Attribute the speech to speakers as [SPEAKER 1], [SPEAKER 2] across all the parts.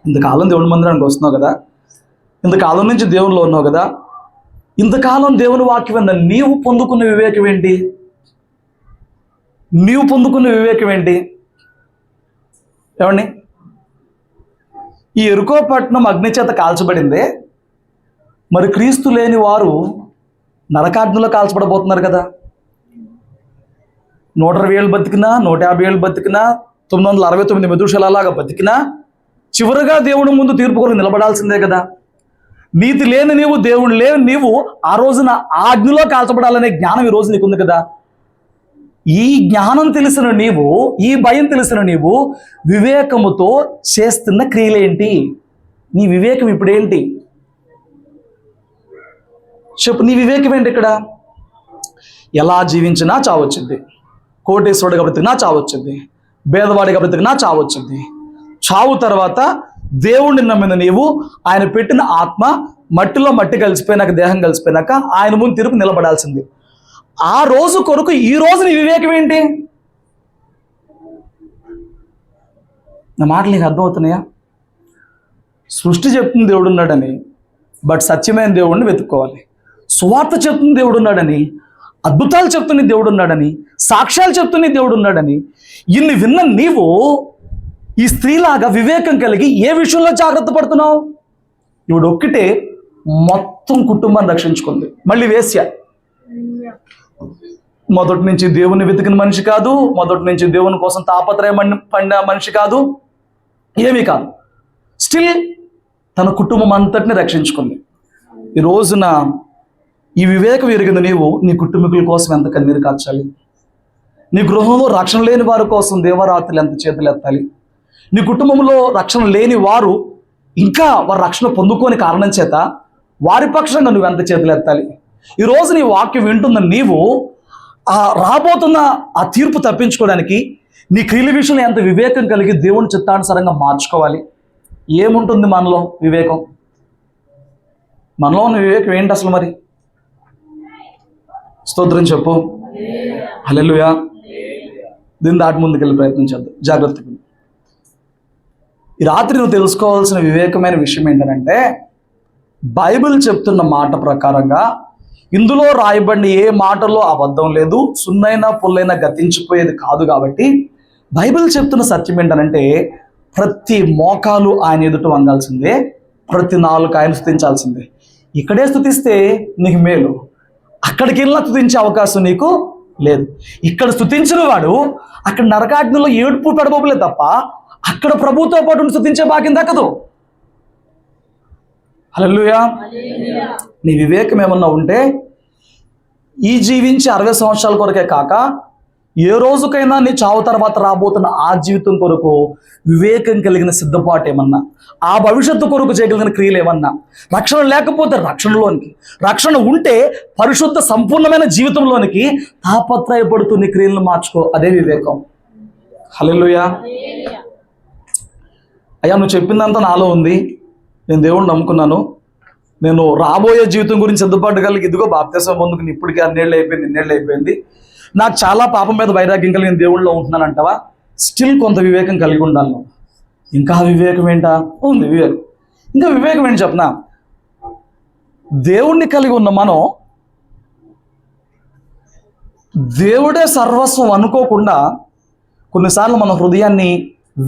[SPEAKER 1] ఇంతకాలం దేవుని మందిరానికి వస్తున్నావు కదా, ఇంతకాలం నుంచి దేవునిలో ఉన్నావు కదా, ఇంతకాలం దేవుని వాక్యం విన్న నీవు పొందుకున్న వివేకం ఏంటి? నీవు పొందుకున్న వివేకం ఏంటి? ఏమండి, ఈ ఎరుకో పట్టణం అగ్నిచేత కాల్చబడిందే, మరి క్రీస్తు లేని వారు నరకాగ్నిలో కాల్చబడబోతున్నారు కదా. 120 ఏళ్ళు బతికినా, 150 ఏళ్ళు బతికినా, 969 మెతుషలాగా బతికినా చివరిగా దేవుడి ముందు తీర్పు కొరకు నిలబడాల్సిందే కదా. నీతి లేని నీవు, దేవుడు లేని నీవు ఆ రోజున ఆ అగ్నిలో కాల్చబడాలనే జ్ఞానం ఈ రోజు నీకుంది కదా. ఈ జ్ఞానం తెలిసిన నీవు, ఈ భయం తెలిసిన నీవు వివేకముతో చేస్తున్న క్రియలేంటి? నీ వివేకం ఇప్పుడేంటి చెప్పు. నీ వివేకం ఏంటి ఇక్కడ? ఎలా జీవించినా చావచ్చింది, కోటేశ్వరుడిగా బ్రతికినా చావచ్చింది, భేదవాడిగా బ్రతికినా చావచ్చింది. చావు తర్వాత దేవుణ్ణి నమ్మిన నీవు, ఆయన పెట్టిన ఆత్మ మట్టిలో మట్టి కలిసిపోయినాక, దేహం కలిసిపోయినాక ఆయన ముందు తీర్పు నిలబడాల్సింది. ఆ రోజు కొరకు ఈ రోజు నీ వివేకం ఏంటి? నా మాటలు నీకు అర్థమవుతున్నాయా? సృష్టి చెప్తుంది దేవుడు ఉన్నాడని, బట్ సత్యమైన దేవుడిని వెతుక్కోవాలి. సువార్త చెప్తుంది దేవుడు ఉన్నాడని, అద్భుతాలు చెప్తున్న దేవుడు ఉన్నాడని, సాక్ష్యాలు చెప్తున్న దేవుడు ఉన్నాడని ఇన్ని విన్న నీవు ఈ స్త్రీలాగా వివేకం కలిగి ఏ విషయంలో జాగ్రత్త పడుతున్నావు? ఇప్పుడు ఒక్కటే మొత్తం కుటుంబాన్ని రక్షించుకుంది. మళ్ళీ వేశ్య. మొదటి నుంచి దేవుని వెతికిన మనిషి కాదు, మొదటి నుంచి దేవుని కోసం తాపత్రయం పడిన మనిషి కాదు, ఏమీ కాదు. స్టిల్ తన కుటుంబం అంతటిని రక్షించుకుంది. ఈ రోజున ఈ వివేకం ఎరిగిన నీవు నీ కుటుంబీకుల కోసం ఎంత కన్నీరు కార్చాలి? నీ గృహంలో రక్షణ లేని వారి కోసం దేవరాత్రులు ఎంత చేతులు ఎత్తాలి? నీ కుటుంబంలో రక్షణ లేని వారు ఇంకా వారి రక్షణ పొందుకోని కారణం చేత వారి పక్షంగా నువ్వు ఎంత చేతులు ఎత్తాలి? ఈరోజు నీ వాక్యం వింటున్న నీవు రాబోతున్న ఆ తీర్పు తప్పించుకోవడానికి నీ క్రియల విషయంలో ఎంత వివేకం కలిగి దేవుని చిత్తానుసారంగా మార్చుకోవాలి? ఏముంటుంది మనలో వివేకం? మనలో ఉన్న వివేకం ఏంటి అసలు? మరి స్తోత్రం చెప్పు. హల్లెలూయా. దీన్ని దాటి ముందుకెళ్ళి ప్రయత్నించద్దు, జాగ్రత్తగా. ఈ రాత్రి నువ్వు తెలుసుకోవాల్సిన వివేకమైన విషయం ఏంటంటే, బైబిల్ చెప్తున్న మాట ప్రకారంగా ఇందులో రాయబడిన ఏ మాటలో అబద్ధం లేదు, సున్నైనా పుల్లైనా గతించిపోయేది కాదు. కాబట్టి బైబిల్ చెప్తున్న సత్యం ఏంటంటే, ప్రతి మోకాలు ఆయన ఎదుట వంగాల్సిందే, ప్రతి నాలుగు ఆయన స్తుతించాల్సిందే. ఇక్కడే స్తుతిస్తే నీకు మేలు, అక్కడికి వెళ్ళినా స్తుతించే అవకాశం నీకు లేదు. ఇక్కడ స్తుతించిన వాడు అక్కడ నరకాగ్నిలో ఏడుపు పెడబోపులే తప్ప అక్కడ ప్రభుతో పాటు స్తుతించే భాగ్యం దక్కదు. హల్లెలూయా. నీ వివేకం ఏమన్నా ఉంటే ఈ జీవించి 60 సంవత్సరాల కొరకే కాక ఏ రోజుకైనా నీ చావు తర్వాత రాబోతున్న ఆ జీవితం కొరకు వివేకం కలిగిన సిద్ధపాటు ఏమన్నా, ఆ భవిష్యత్తు కొరకు చేయగలిగిన క్రియలు ఏమన్నా, రక్షణ లేకపోతే రక్షణలోనికి, రక్షణ ఉంటే పరిశుద్ధ సంపూర్ణమైన జీవితంలోనికి తాపత్రయపడుతూ నీ క్రియలను మార్చుకో. అదే వివేకం. హల్లెలూయా. అయ్యా, నువ్వు చెప్పిందంతా నాలో ఉంది, నేను దేవుణ్ణి నమ్ముకున్నాను, నేను రాబోయే జీవితం గురించి సిద్ధపాటు కలిగి ఇదిగో బాప్తిసం పొందుకుని ఇప్పటికీ 2 ఏళ్ళు అయిపోయింది, 2 ఏళ్ళు అయిపోయింది, నాకు చాలా పాపం మీద వైరాగ్యం కలిగి నేను దేవుళ్ళలో ఉంటున్నాను అంటావా? స్టిల్ కొంత వివేకం కలిగి ఉండాలి. ఇంకా వివేకం ఏంటా? ఉంది వివేకం. ఇంకా వివేకం ఏంటి చెప్పనా? దేవుణ్ణి కలిగి ఉన్న మనం దేవుడే సర్వస్వం అనుకోకుండా కొన్నిసార్లు మన హృదయాన్ని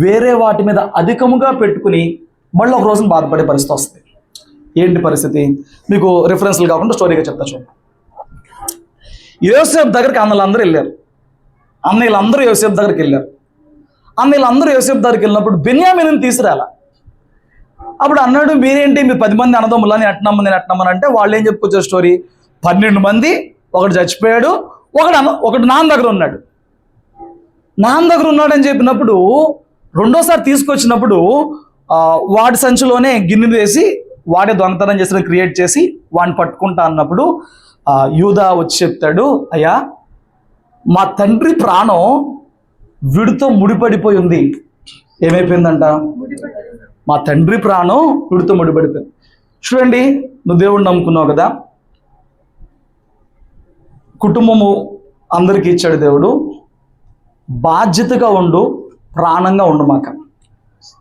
[SPEAKER 1] వేరే వాటి మీద అధికముగా పెట్టుకుని మళ్ళీ ఒక రోజున బాధపడే పరిస్థితి వస్తుంది. ఏంటి పరిస్థితి? మీకు రిఫరెన్స్లు కాకుండా స్టోరీగా చెప్తా చూడండి. యోసేపు దగ్గరికి అన్నలందరూ వెళ్ళారు. అన్నయ్యలందరూ యోసేపు దగ్గరికి వెళ్ళారు. అన్నయ్యలందరూ యోసేపు దగ్గరికి వెళ్ళినప్పుడు బెన్యామీనుని తీసుకురాలా. అప్పుడు అన్నాడు, మీరేంటి మీరు 10 మంది అన్నదమ్ములా, నేను అట్నమ్మని నేను అట్నమ్మని అంటే వాళ్ళు ఏం చెప్పుకొచ్చారు స్టోరీ? 12 మంది, ఒకడు చచ్చిపోయాడు, ఒకడు నాన్న దగ్గర ఉన్నాడు. నాన్న దగ్గర ఉన్నాడని చెప్పినప్పుడు రెండోసారి తీసుకొచ్చినప్పుడు వాడి సంచిలోనే గిన్నె వేసి వాడే దొంగతనం చేసిన క్రియేట్ చేసి వాడిని పట్టుకుంటా అన్నప్పుడు యూదా వచ్చి చెప్తాడు, అయ్యా మా తండ్రి ప్రాణం వీడితో ముడిపడిపోయి ఉంది. ఏమైపోయిందంట? మా తండ్రి ప్రాణం వీడితో ముడిపడిపోయింది. చూడండి, నువ్వు దేవుడిని నమ్ముకున్నావు కదా, కుటుంబము అందరికీ ఇచ్చాడు దేవుడు, బాధ్యతగా ఉండు, ప్రాణంగా ఉండు మాక.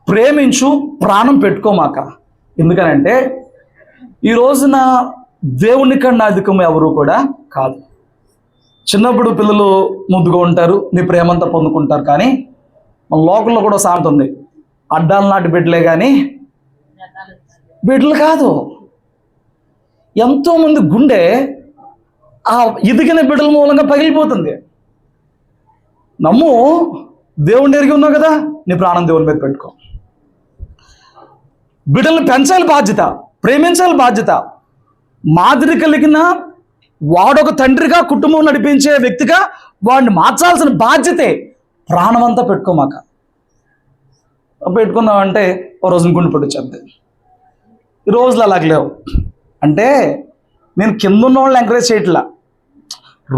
[SPEAKER 1] ప్రేమించు, ప్రాణం పెట్టుకోమాక. ఎందుకనంటే ఈ రోజున దేవుని కన్నా అధికం ఎవరు కూడా కాదు. చిన్నప్పుడు పిల్లలు ముద్దుగా ఉంటారు, నీ ప్రేమంతా పొందుకుంటారు. కానీ మన లోకంలో కూడా సామెత ఉంది, అడ్డాలు నాటి బిడ్డలే కానీ బిడ్డలు కాదు. ఎంతోమంది గుండె ఆ ఎదిగిన బిడ్డల మూలంగా పగిలిపోతుంది. నమ్ము, దేవుడిని ఎరిగి ఉన్నావు కదా, నీ ప్రాణం దేవుని మీద పెట్టుకో. బిడ్డలను పెంచాలి బాధ్యత, ప్రేమించాలి బాధ్యత. మాదిరి కలిగిన వాడొక తండ్రిగా కుటుంబం నడిపించే వ్యక్తిగా వాడిని మార్చాల్సిన బాధ్యతే. ప్రాణం అంతా పెట్టుకోమాక. పెట్టుకున్నావంటే ఓ రోజున గుండె పట్టుచ్చేద్ది. ఈ రోజులు అలాగ లేవు. అంటే నేను కింద ఉన్న వాళ్ళని ఎంకరేజ్ చేయట్లా,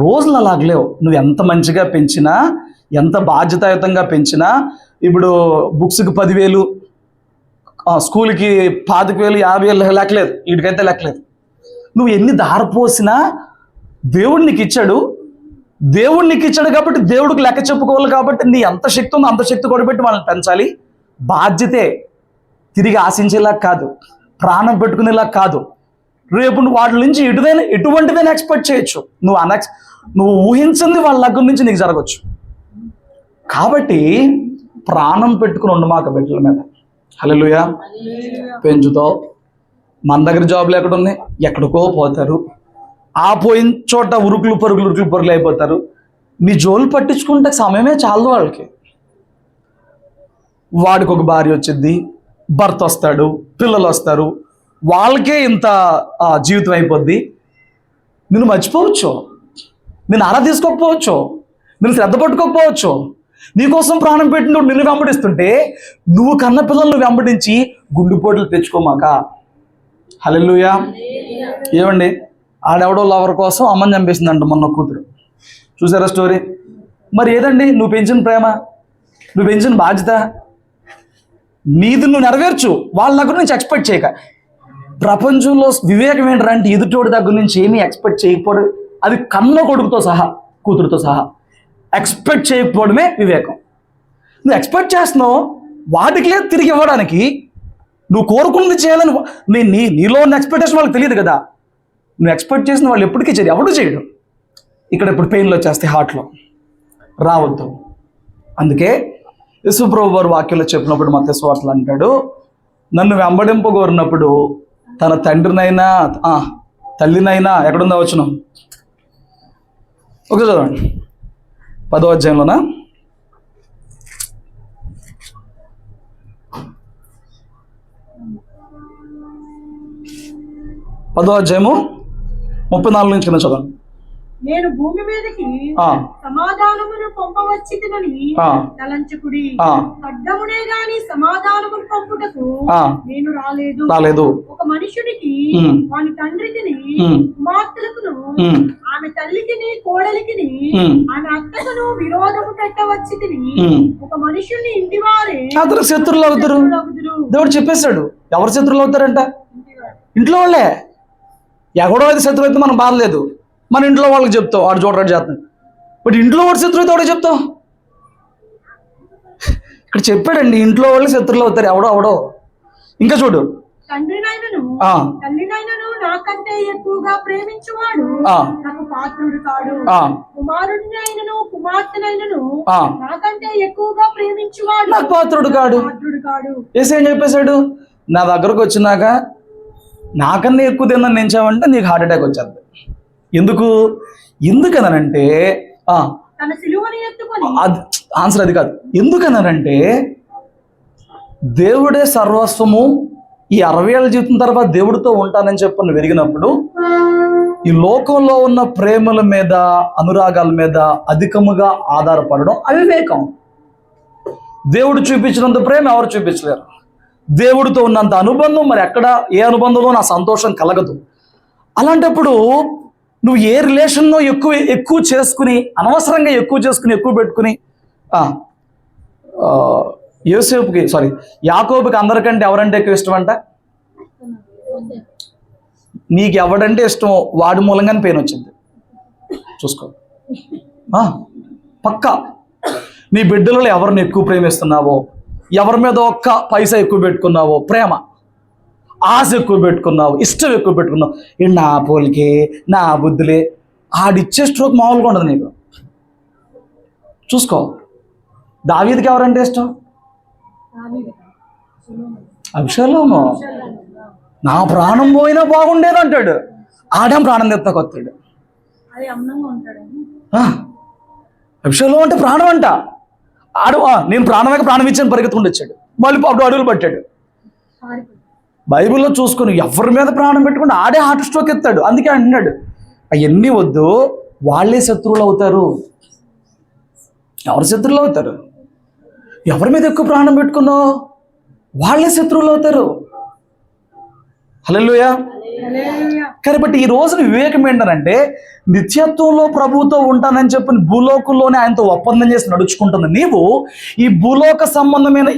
[SPEAKER 1] రోజులు అలాగ లేవు. నువ్వు ఎంత మంచిగా పెంచినా, ఎంత బాధ్యతాయుతంగా పెంచినా, ఇప్పుడు బుక్స్కి 10,000, స్కూల్కి 25,000, 50,000 లెక్కలేదు, వీటికైతే లెక్కలేదు. నువ్వు ఎన్ని దారిపోసినా దేవుడు నీకు ఇచ్చాడు. దేవుడు నీకు ఇచ్చాడు కాబట్టి దేవుడికి లెక్క చెప్పుకోవాలి. కాబట్టి నీ ఎంత శక్తి ఉందో అంత శక్తి కూడబెట్టి వాళ్ళని పెంచాలి. బాధ్యతే. తిరిగి ఆశించేలా కాదు, ప్రాణం పెట్టుకునేలా కాదు. రేపు నువ్వు వాటి నుంచి ఎటువంటిదైనా ఎక్స్పెక్ట్ చేయొచ్చు. నువ్వు ఊహించింది వాళ్ళ దగ్గర నుంచి నీకు జరగచ్చు. కాబట్టి ప్రాణం పెట్టుకుని ఉండమాక బిడ్డల మీద. హల్లెలూయా. పెంచుతో మన దగ్గర జాబ్లు ఎక్కడ ఉన్నాయి, ఎక్కడికో పోతారు. ఆ పోయిన చోట ఉరుకులు పరుగులు అయిపోతారు. నీ జోలు పట్టించుకుంటే సమయమే చాలదు వాళ్ళకి. వాడికి ఒక భార్య వచ్చింది, భర్త వస్తాడు, పిల్లలు వస్తారు, వాళ్ళకే ఇంత జీవితం అయిపోద్ది. నిన్ను మర్చిపోవచ్చు, నేను ఆరా తీసుకోకపోవచ్చు, నేను శ్రద్ధ పట్టుకోకపోవచ్చు. నీకోసం ప్రాణం పెట్టిన నిన్ను వెంబడిస్తుంటే నువ్వు కన్న పిల్లలను వెంబడించి గుండెపోట్లు తెచ్చుకోమాక. హల్లెలూయా. ఏమండి, ఆడెవడో లవర్ కోసం అమ్మని చంపేసిందంట మొన్న కూతురు. చూసారా స్టోరీ? మరి ఏదండి నువ్వు పెంచిన ప్రేమ, నువ్వు పెంచిన బాధ్యత? నీది నువ్వు నెరవేర్చు, వాళ్ళ దగ్గర నుంచి ఎక్స్పెక్ట్ చేయక. ప్రపంచంలో వివేకం ఏంటంటే ఎదుటోడి దగ్గర నుంచి ఏమీ ఎక్స్పెక్ట్ చేయకపోవడం. అది కన్న కొడుకుతో సహా, కూతురుతో సహా ఎక్స్పెక్ట్ చేయకపోవడమే వివేకం. నువ్వు ఎక్స్పెక్ట్ చేస్తున్నావు, వాటికి లేదు తిరిగి ఇవ్వడానికి. నువ్వు కోరుకున్నది చేయాలని నీలో ఉన్న ఎక్స్పెక్టేషన్ వాళ్ళకి తెలియదు కదా. నువ్వు ఎక్స్పెక్ట్ చేసిన వాళ్ళు ఎప్పటికీ చేయడు, ఎవడు చేయడు. ఇప్పుడు పెయిన్లో వచ్చేస్తే హార్ట్లో రావద్దు. అందుకే యేసుప్రభు వారు వాక్యంలో చెప్పినప్పుడు మత్తయి సువార్తలో అంటాడు, నన్ను వెంబడింపగోరినప్పుడు తన తండ్రినైనా తల్లినైనా, ఎక్కడుందా వచనం ఒక చదవండి, 10వ అధ్యాయంలోనా, 10వ అధ్యాయము 34 నుంచి కింద చదవండి.
[SPEAKER 2] నేను భూమి మీదకి సమాధానమును పంపవచ్చితినని తలంచుకుడి, ఖడ్గమునే గాని సమాధానమును పంపుటకు నేను రాలేదు. ఒక మనుషునికి వాని తండ్రికిని కుమార్తెలకును ఆమె తల్లికిని కోడలికిని ఆమె అత్తకును విరోధము పెట్టవచ్చితిని. ఒక మనుషుని ఇంటి వారే
[SPEAKER 1] అతను శత్రువులు అవుతారు. దేవుడు చెప్పేశాడు. ఎవరు శత్రువులు అవుతారంట? ఇంట్లో వాళ్ళే. ఎవడో అయితే శత్రువు అయితే మనం బాధలేదు, మన ఇంట్లో వాళ్ళకి చెప్తావు వాడు చూడరాడు చేస్తాను. బట్ ఇంట్లో వాడు శత్రువు అయితే వాడే చెప్తావు. ఇక్కడ చెప్పాడండి, ఇంట్లో వాళ్ళు శత్రువులు అవుతారు. ఎవడో ఇంకా చూడు,
[SPEAKER 2] తండ్రినైనను తల్లినైనను నాకంటే ఎక్కువగా ప్రేమించువాడు నాకు పాత్రుడు కాడు. కుమారుడినైనను కుమార్తెనైనను నాకంటే ఎక్కువగా ప్రేమించువాడు
[SPEAKER 1] నాకు పాత్రుడు కాడు. ఏం చెప్పేశాడు? నా దగ్గరకు వచ్చినాక నాకన్నా ఎక్కువ తిందని నించావంటే నీకు హార్ట్ అటాక్ వచ్చేది. ఎందుకనంటే అది ఆన్సర్ అది కాదు. ఎందుకనంటే దేవుడే సర్వస్వము. ఈ 60 ఏళ్ళ జీవితం తర్వాత దేవుడితో ఉంటానని చెప్పి నువ్వు ఎరిగినప్పుడు ఈ లోకంలో ఉన్న ప్రేమల మీద, అనురాగాల మీద అధికముగా ఆధారపడడం అవివేకం. దేవుడు చూపించినంత ప్రేమ ఎవరు చూపించలేరు. దేవుడితో ఉన్నంత అనుబంధం మరి ఎక్కడ, ఏ అనుబంధంలో నా సంతోషం కలగదు. అలాంటప్పుడు నువ్వు ఏ రిలేషన్నో ఎక్కువ చేసుకుని, అనవసరంగా ఎక్కువ పెట్టుకుని, యాకోబుకి అందరికంటే ఎవరంటే ఎక్కువ ఇష్టం అంట? నీకు ఎవడంటే ఇష్టం వాడి మూలంగానే పెయిన్ వచ్చింది. చూసుకో, పక్కా. నీ బిడ్డలలో ఎవరిని ఎక్కువ ప్రేమిస్తున్నావో, ఎవరి మీద ఒక్క పైసా ఎక్కువ పెట్టుకున్నావో, ప్రేమ, ఆశ ఎక్కువ పెట్టుకున్నావు, ఇష్టం ఎక్కువ పెట్టుకున్నావు, నా పోలికే, నా బుద్ధులే, ఆడిచ్చే స్ట్రోక్ మామూలుగా ఉండదు నీకు. చూసుకో, దావీదుకి ఎవరంటే ఇష్టం? అబ్షాలోము. నా ప్రాణం పోయినా బాగుండేది అంటాడు, ఆడేం ప్రాణం తెస్తాకు వస్తాడు. అబ్షాలోము అంటే ప్రాణం అంట. నేను ప్రాణమే ప్రాణం ఇచ్చాను పరిగెత్తుకుంటూ వచ్చాడు, మళ్ళీ అప్పుడు అడుగులు పట్టాడు. బైబిల్లో చూసుకుని ఎవరి మీద ప్రాణం పెట్టుకుంటే ఆడే హార్ట్ స్ట్రోక్ ఎత్తాడు. అందుకే అంటున్నాడు, అవన్నీ వద్దు, వాళ్ళే శత్రువులు అవుతారు. ఎవరు శత్రువులు అవుతారు? ఎవరి మీద ఎక్కువ ప్రాణం పెట్టుకున్నావు వాళ్ళే శత్రువులు అవుతారు. హల్లెలూయా. కాబట్టి ఈ రోజున వివేకం ఏంటనంటే, నిత్యత్వంలో ప్రభువుతో ఉంటానని చెప్పి భూలోకంలోనే ఆయనతో ఒప్పందం చేసి నడుచుకుంటున్న నీవు ఈ భూలోక సంబంధమైన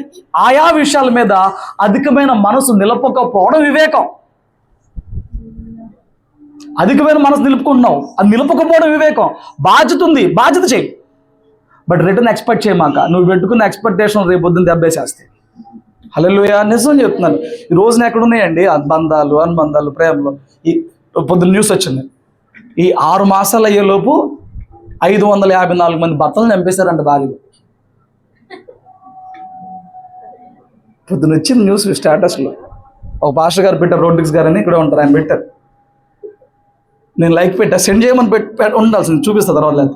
[SPEAKER 1] ఆయా విషయాల మీద అధికమైన మనసు నిలపకపోవడం వివేకం. అధికమైన మనసు నిలుపుకుంటున్నావు, అది నిలుపకపోవడం వివేకం. బాధ్యత ఉంది, బాధ్యత చేయి, బట్ రిటర్న్ ఎక్స్పెక్ట్ చేయమాక. నువ్వు పెట్టుకున్న ఎక్స్పెక్టేషన్ రేపు పొద్దున్న దెబ్బేసేస్తాయి. హల్లెలూయా. నిజం చెప్తున్నాను. ఈ రోజున ఎక్కడున్నాయండి అనుబంధాలు, ప్రేమలు? ఈ పొద్దున్న న్యూస్ వచ్చింది, ఈ 6 మాసాలు అయ్యేలోపు 554 మంది భర్తలను చంపేశారంట భార్యలు. పొద్దున్న వచ్చింది న్యూస్ స్టేటస్లో. ఒక పాస్టర్ గారు పెట్టారు, రోడ్రిక్స్ గారు అని ఇక్కడ ఉంటారు, ఆయన పెట్టారు. నేను లైక్ పెట్టా, సెండ్ చేయమని ఉండాల్సింది, చూపిస్తా తర్వాత.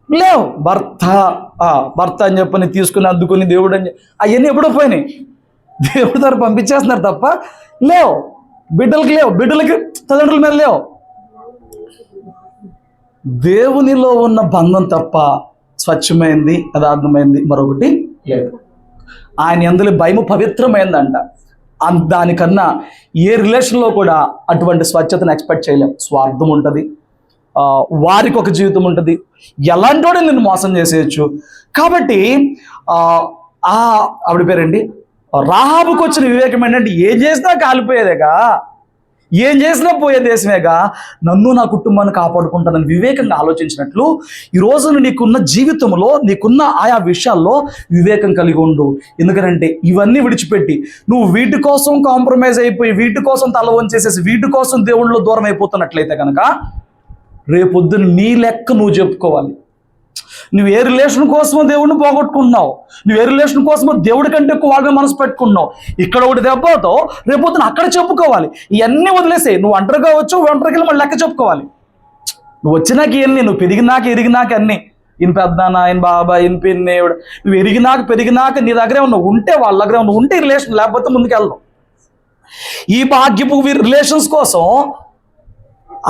[SPEAKER 1] లేవు భర్త అని చెప్పని తీసుకుని అందుకుని దేవుడు అని అవన్నీ ఎప్పుడో పోయినాయి. దేవుడి ద్వారా పంపించేస్తున్నారు తప్ప లేవు. బిడ్డలకి లేవు, బిడ్డలకి తల్లిదండ్రుల మీద లేవు. దేవునిలో ఉన్న బంధం తప్ప స్వచ్ఛమైంది, యథార్థమైంది మరొకటి లేదు. ఆయన యందు భయము పవిత్రమైందంట. దానికన్నా ఏ రిలేషన్లో కూడా అటువంటి స్వచ్ఛతను ఎక్స్పెక్ట్ చేయలేం. స్వార్థం ఉంటుంది, వారికి ఒక జీవితం ఉంటుంది, ఎలాంటి వాడు నిన్ను మోసం చేసేయచ్చు. కాబట్టి ఆవిడ పేరండి రాహాబుకి వచ్చిన వివేకం ఏంటంటే, ఏం చేసినా కాలిపోయేదేగా, ఏం చేసినా పోయే దేశమేగా, నన్ను నా కుటుంబాన్ని కాపాడుకుంటానని వివేకంగా ఆలోచించినట్లు ఈ రోజున నీకున్న జీవితంలో నీకున్న ఆయా విషయాల్లో వివేకం కలిగి ఉండు. ఎందుకంటే ఇవన్నీ విడిచిపెట్టి నువ్వు వీటి కోసం కాంప్రమైజ్ అయిపోయి, వీటి కోసం తల వంచేసేసి, వీటి కోసం దేవుళ్ళలో దూరం అయిపోతున్నట్లయితే కనుక రేపొద్దున నీ లెక్క నువ్వు చెప్పుకోవాలి. నువ్వు ఏ రిలేషన్ కోసమో దేవుడిని పోగొట్టుకుంటున్నావు, నువ్వు ఏ రిలేషన్ కోసమో దేవుడి కంటే ఎక్కువ వాళ్ళని మనసు పెట్టుకున్నావు. ఇక్కడ ఒకటి దెబ్బతో రేపొద్దున అక్కడ చెప్పుకోవాలి. ఇవన్నీ వదిలేసే, నువ్వు ఒంటరిగా వచ్చు, ఒంటరికి మళ్ళీ లెక్క చెప్పుకోవాలి. నువ్వు వచ్చినాక ఇవన్నీ, నువ్వు పెరిగినాక ఎరిగినాక అన్నీ, ఈయన పెద్దనా, ఆయన బాబా, ఈయన పిన్నేవుడు, నువ్వు ఎరిగినాక పెరిగినాక నీ దగ్గరే ఉన్నావు, ఉంటే వాళ్ళ దగ్గరే ఉన్నావు, ఉంటే రిలేషన్, లేకపోతే ముందుకెళ్ళవు. ఈ భాగ్యపు రిలేషన్స్ కోసం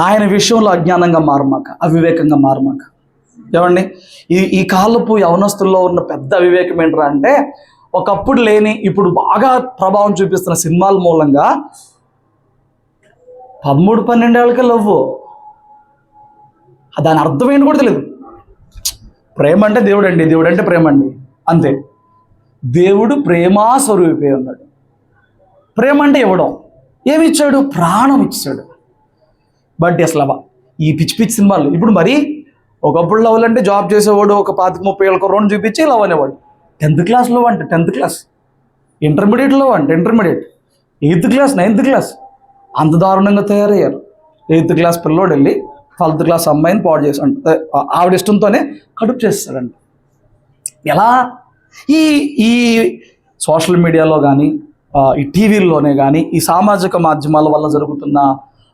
[SPEAKER 1] ఆయన విషయంలో అజ్ఞానంగా మారమాక, అవివేకంగా మారమాక. ఏమండి, ఈ కాలపు యవనస్తుల్లో ఉన్న పెద్ద అవివేకం ఏంట్రా అంటే, ఒకప్పుడు లేని ఇప్పుడు బాగా ప్రభావం చూపిస్తున్న సినిమాల మూలంగా 13-12 ఏళ్ళకే లవ్వు. దాని అర్థం ఏంటి కూడా తెలియదు. ప్రేమ అంటే దేవుడు అండి, దేవుడు అంటే ప్రేమ అండి, అంతే. దేవుడు ప్రేమా స్వరూపే ఉన్నాడు. ప్రేమ అంటే ఇవ్వడం. ఏమి ఇచ్చాడు? ప్రాణం ఇచ్చాడు. బట్ అసలు ఈ పిచ్చి సినిమాలు ఇప్పుడు మరి, ఒకప్పుడు లవ్ అంటే జాబ్ చేసేవాడు, ఒక 25-30 ఏళ్ళ కుర్రోడ్ని చూపించి లవ్ అనేవాడు. 10th క్లాస్ లవ్ అంటే 10th క్లాస్, ఇంటర్మీడియట్ లవ్ అంటే intermediate, 8th class 9th class, అంత దారుణంగా తయారయ్యారు. 8th క్లాస్ పిల్లోడు వెళ్ళి 12th క్లాస్ అమ్మాయిని పాడు చేసి అంటే ఆవిడ ఇష్టంతోనే కడుపు చేస్తాడంట. ఎలా? ఈ సోషల్ మీడియాలో కానీ, ఈ టీవీల్లోనే కానీ, ఈ సామాజిక మాధ్యమాల వల్ల జరుగుతున్న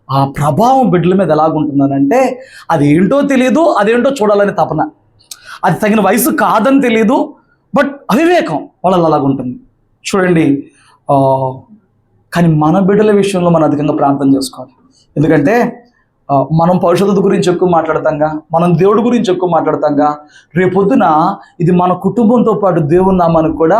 [SPEAKER 1] ఆ ప్రభావం బిడ్డల మీద ఎలాగుంటుందనంటే, అది ఏంటో తెలియదు, అదేంటో చూడాలని తపన, అది తగిన వయసు కాదని తెలియదు, బట్ అవివేకం వాళ్ళలో అలాగుంటుంది. చూడండి, కానీ మన బిడ్డల విషయంలో మనం అధికంగా ప్రార్థన చేసుకోవాలి. ఎందుకంటే మనం పరిశుద్ధత గురించి ఎక్కువ మాట్లాడతాంగా, మనం దేవుడి గురించి ఎక్కువ మాట్లాడతాంగా, రేపొద్దున ఇది మన కుటుంబంతో పాటు దేవుని నామానికి కూడా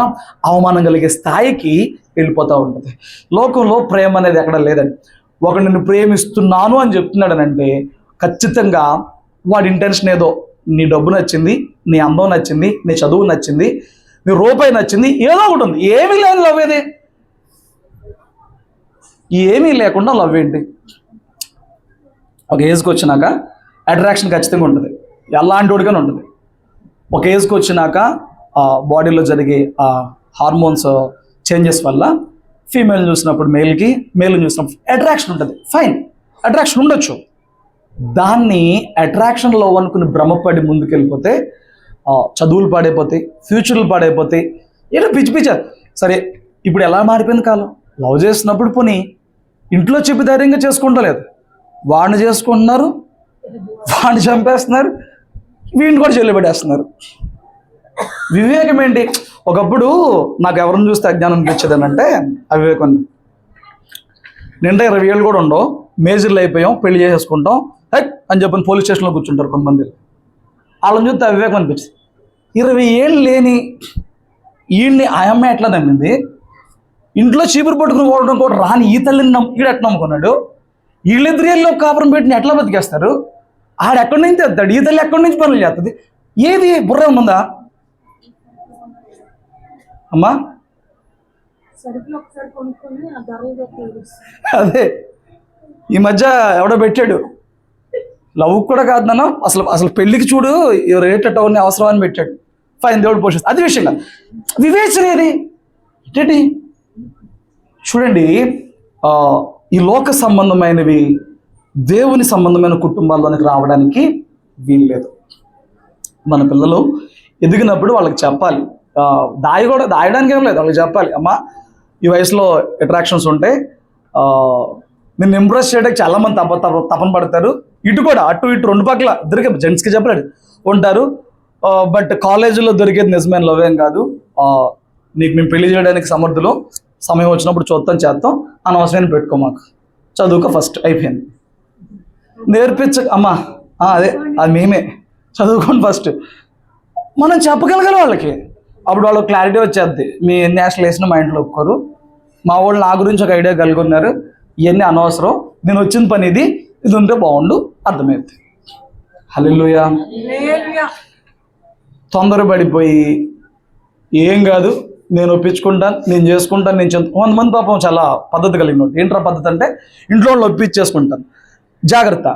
[SPEAKER 1] అవమానం కలిగే స్థాయికి వెళ్ళిపోతూ ఉంటుంది. లోకంలో ప్రేమ అనేది ఎక్కడ లేదండి. ఒకడు నిన్ను ప్రేమిస్తున్నాను అని చెప్తున్నాడనంటే ఖచ్చితంగా వాడి ఇంటెన్షన్ ఏదో, నీ డబ్బు నచ్చింది, నీ అందం నచ్చింది, నీ చదువు నచ్చింది, నీ రూపాయి నచ్చింది, ఏదో ఒకటి ఉంది. ఏమీ లేదు లవ్. ఏది ఏమీ లేకుండా లవ్ ఏంటి? ఒక ఏజ్కి వచ్చినాక అట్రాక్షన్ ఖచ్చితంగా ఉంటుంది, ఎలాంటి వాడిగానే ఉంటుంది. ఒక ఏజ్కి వచ్చినాక బాడీలో జరిగే హార్మోన్స్ చేంజెస్ వల్ల ఫీమేల్ చూసినప్పుడు మేల్కి, మేల్ చూసినప్పుడు అట్రాక్షన్ ఉంటుంది. ఫైన్, అట్రాక్షన్ ఉండొచ్చు. దాన్ని అట్రాక్షన్ లవ్ అనుకుని భ్రమపడి ముందుకెళ్ళిపోతే చదువులు పాడైపోతాయి, ఫ్యూచర్లు పాడైపోతాయి. ఏదో పిచ్చి సరే. ఇప్పుడు ఎలా మారిపోయింది కాలం, లవ్ చేసినప్పుడు పోనీ ఇంట్లో చెప్పి ధైర్యంగా చేసుకుంటలేదు, వాడిని చేసుకుంటున్నారు, వాడిని చంపేస్తున్నారు, వీడిని కూడా జైలు పెట్టేస్తున్నారు. వివేకం ఏంటి? ఒకప్పుడు నాకు ఎవరిని చూస్తే అజ్ఞానం అనిపించేది అంటే అవివేకం. నిండా 20 ఏళ్ళు కూడా ఉండవు, మేజర్లు అయిపోయాం, పెళ్లి చేసేసుకుంటాం అని చెప్పని పోలీస్ స్టేషన్లో కూర్చుంటారు కొంతమంది. వాళ్ళని చూస్తే అవివేకం అనిపించింది. 20 ఏళ్ళు లేని ఈయన్ని ఆ అమ్మాయి ఎట్లా నమ్మింది? ఇంట్లో చీపురు పట్టుకుని పోవడం కూడా రాని ఈ తల్లిని ఈడు ఎట్లా నమ్ముకున్నాడు? వీళ్ళిద్దరు ఏళ్ళు కాపురం పెట్టిన ఎట్లా బతికేస్తారు? ఆడెక్కడి నుంచి తెస్తాడు, ఈ తల్లి ఎక్కడి నుంచి పనులు చేస్తుంది? ఏది బుర్ర ఉందా అమ్మా? అదే ఈ మధ్య ఎవడో పెట్టాడు, లవ్ కూడా కాదు నాన్న, అసలు పెళ్ళికి చూడు రేట్ టౌన్ అవసరం అని పెట్టాడు. ఫైన్, దేవుడు పోషిస్తుంది. అది విషయం కాదు. వివేచన ఏది ఏంటి? చూడండి, ఈ లోక సంబంధమైనవి దేవుని సంబంధమైన కుటుంబాల్లోనికి రావడానికి వీల్లేదు. మన పిల్లలు ఎదిగినప్పుడు వాళ్ళకి చెప్పాలి, దాయడానికి ఏం లేదు, వాళ్ళకి చెప్పాలి, అమ్మా ఈ వయసులో అట్రాక్షన్స్ ఉంటాయి, నిన్ను ఇంప్రెస్ చేయడానికి చాలామంది తపన పడతారు, ఇటు కూడా అటు ఇటు రెండు పక్కల ఇద్దరికి జెంట్స్కి చెప్పలేడు ఉంటారు. బట్ కాలేజీలో దొరికేది నిజమైన లవ్ ఏం కాదు, నీకు మేము పెళ్లి చేయడానికి సమర్థులు, సమయం వచ్చినప్పుడు చూద్దాం చేద్దాం, అనవసరమైన పెట్టుకో, మాకు చదువుకో ఫస్ట్, అయిపోయింది. అమ్మా అదే అది మేమే చదువుకోండి ఫస్ట్, మనం చెప్పగలగాలి వాళ్ళకి. అప్పుడు వాళ్ళకి క్లారిటీ వచ్చేద్ది, మీ ఎన్ని యాక్షన్ వేసినా మా ఇంట్లో ఒప్పుకోరు, మా వాళ్ళు నా గురించి ఒక ఐడియా కలిగి ఉన్నారు, ఇవన్నీ అనవసరం, నేను వచ్చిన పని ఇది ఉంటే బాగుండు, అర్థమైంది. హల్లెలూయా. తొందరపడిపోయి ఏం కాదు నేను ఒప్పించుకుంటాను, నేను చేసుకుంటాను, నేను కొంతమంది పాపం చాలా పద్ధతి కలిగిన ఏంట్రా పద్ధతి అంటే ఇంట్లో వాళ్ళు ఒప్పించేసుకుంటాను. జాగ్రత్త,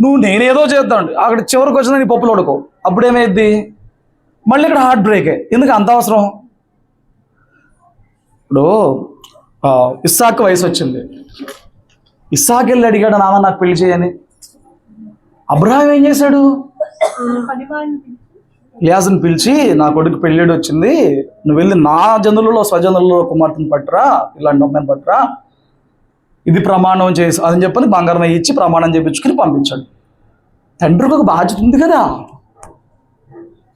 [SPEAKER 1] నువ్వు నేనేదో చేద్దాం అక్కడ చివరికి వచ్చినా నీ పప్పులు ఉడకవు, అప్పుడేమైద్ది? మళ్ళీ ఇక్కడ హార్ట్ బ్రేకే. ఎందుకు అంత అవసరం? ఇప్పుడు ఇస్సాకు వయసు వచ్చింది, ఇస్సాకు వెళ్ళి అడిగాడు, నాన్న నాకు పెళ్లి చేయని. అబ్రహాం ఏం చేశాడు? లియాజుని పిలిచి, నా కొడుకు పెళ్ళిడు వచ్చింది, నువ్వు వెళ్ళి నా జనులలో స్వజనులలో కుమార్తెను పట్టురా, ఇలాంటి అమ్మాయిని పట్టురా, ఇది ప్రమాణం చేసి అని చెప్పని బంగారం ఇచ్చి ప్రమాణం చేయించుకుని పంపించాడు. తండ్రికి ఒక బాధ్యత ఉంది కదా,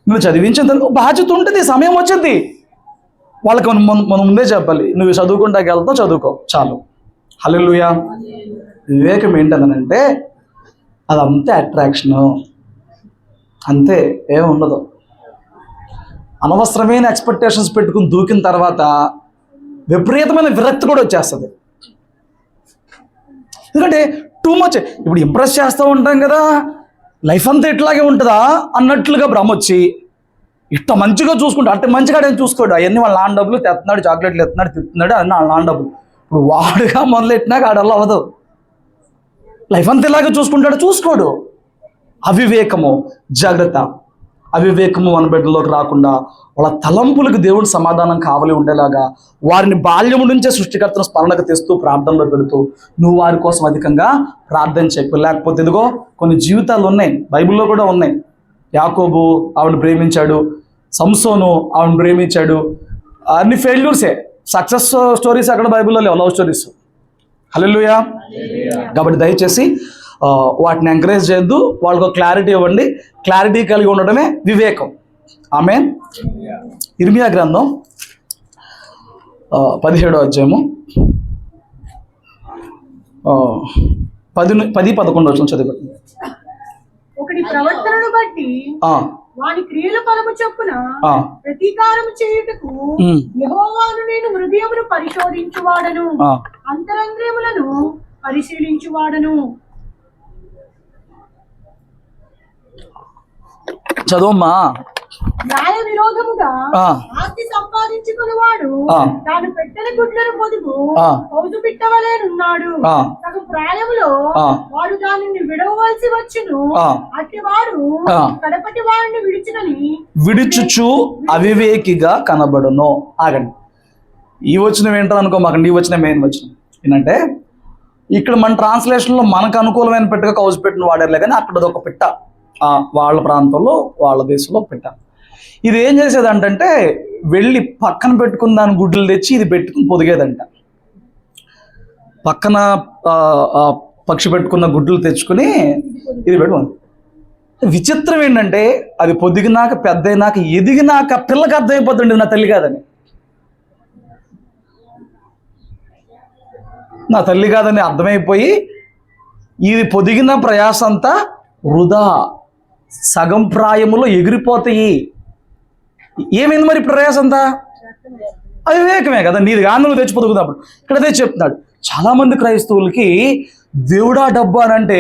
[SPEAKER 1] నువ్వు చదివించిన బాధ్యత ఉంటుంది, సమయం వచ్చింది. వాళ్ళకి మనం ముందే చెప్పాలి, నువ్వు చదువుకుంటాకి వెళ్తావు, చదువుకో చాలు. హల్లెలూయా. వివేకం ఏంటనంటే అదంతే అట్రాక్షను, అంతే, ఏమి ఉండదు. అనవసరమైన ఎక్స్పెక్టేషన్స్ పెట్టుకుని దూకిన తర్వాత విపరీతమైన విరక్తి కూడా వచ్చేస్తుంది. ఎందుకంటే టూ మచ్. ఇప్పుడు ఇంప్రెస్ చేస్తూ ఉంటాం కదా, లైఫ్ అంతా ఇట్లాగే ఉంటుందా అన్నట్లుగా భ్రమ వచ్చి ఇట్లా మంచిగా చూసుకుంటా అంటే మంచిగా ఏం చూసుకోడు, అవన్నీ వాళ్ళ నాన్న డబ్బులు తెస్తున్నాడు, చాక్లెట్లు ఎత్తున్నాడు, తిప్పుతున్నాడు, అన్నీ వాళ్ళ నాన్న డబ్బులు. ఇప్పుడు వాడుగా మొదలెట్టినాక ఆడల్లా అవ్వదు. లైఫ్ అంతా ఇలాగే చూసుకుంటాడు, చూసుకోడు. అవివేకము, జాగ్రత్త. అవివేకము మన బిడ్డల్లోకి రాకుండా వాళ్ళ తలంపులకు దేవుడి సమాధానం కావలి ఉండేలాగా వారిని బాల్యము నుంచే సృష్టికర్తను స్మరణకు తెస్తూ ప్రార్థనలో పెడుతూ నువ్వు వారి కోసం అధికంగా ప్రార్థన చెప్పు. లేకపోతే ఇదిగో కొన్ని జీవితాలు ఉన్నాయి, బైబిల్లో కూడా ఉన్నాయి. యాకోబు ఆవిడని ప్రేమించాడు, సంసోను ఆవిడని ప్రేమించాడు, అన్ని ఫెయిల్యూర్సే. సక్సెస్ స్టోరీస్ అక్కడ బైబిల్లో లేవు, లవ్ స్టోరీస్. హల్లెలూయా. కాబట్టి దయచేసి వాటిని ఎంకరేజ్ చేయొద్దు, వాళ్ళకు క్లారిటీ ఇవ్వండి. క్లారిటీ కలిగి ఉండటమే వివేకం. ఆమేన్. ఇర్మియా గ్రంథం 17వ అధ్యాయము 10-11 వచ్చిన చదివి.
[SPEAKER 2] ఒకటి ప్రవర్తనను బట్టి వాని క్రియల ఫలము చొప్పున ప్రతీకారము చేయుటకు యెహోవాను నేను హృదయమును పరిశోధించువాడను, అంతరంద్రియములను పరిశీలించువాడను.
[SPEAKER 1] చదువమ్మా.
[SPEAKER 2] న్యాయ విరోధముగా ఆస్తి సంపాదించుకునేవాడు తాను పెట్టని గుడ్లను పొదుపు కౌజు పిట్టవలేనున్నాడు. తగు ప్రాయములో వాడు దానిని విడవవలసి వచ్చును, అట్టి వాడు కడపటి వాడిని విడుచుచు అవివేకిగా కనబడును. ఆగండి.
[SPEAKER 1] ఈ వచనం ఏంటో అనుకో, మాకు ఈ వచనం మెయిన్ వచనం ఏంటంటే, ఇక్కడ మన ట్రాన్స్లేషన్లో మనకు అనుకూలమైన పెట్టగా కౌజు పెట్టిన వాడారులే, కానీ అక్కడ ఒక పిట్ట వాళ్ళ ప్రాంతంలో వాళ్ళ దేశంలో పిట్ట. ఇది ఏం చేసేదంటే వెళ్ళి పక్కన పెట్టుకున్న దాని గుడ్లు తెచ్చి ఇది పెట్టుకుని పొదిగేదంట. పక్కన పక్షి పెట్టుకున్న గుడ్లు తెచ్చుకుని ఇది పెట్టుకుంది. విచిత్రం ఏంటంటే అది పొదిగినాక పెద్ద అయినాక ఎదిగినాక పిల్లకి అర్థమైపోతుంది నా తల్లి కాదని, నా తల్లి కాదని అర్థమైపోయి ఇది పొదిగిన ప్రయాస అంతా వృధా, సగం ప్రాయములో ఎగిరిపోతాయి. ఏమైంది మరి ప్రయాస అంతా? అవివేకమే కదా, నీది కానీ నువ్వు తెచ్చి పొదుగుతున్నప్పుడు. ఇక్కడ అదే చెప్తున్నాడు. చాలామంది క్రైస్తవులకి దేవుడా డబ్బు అని అంటే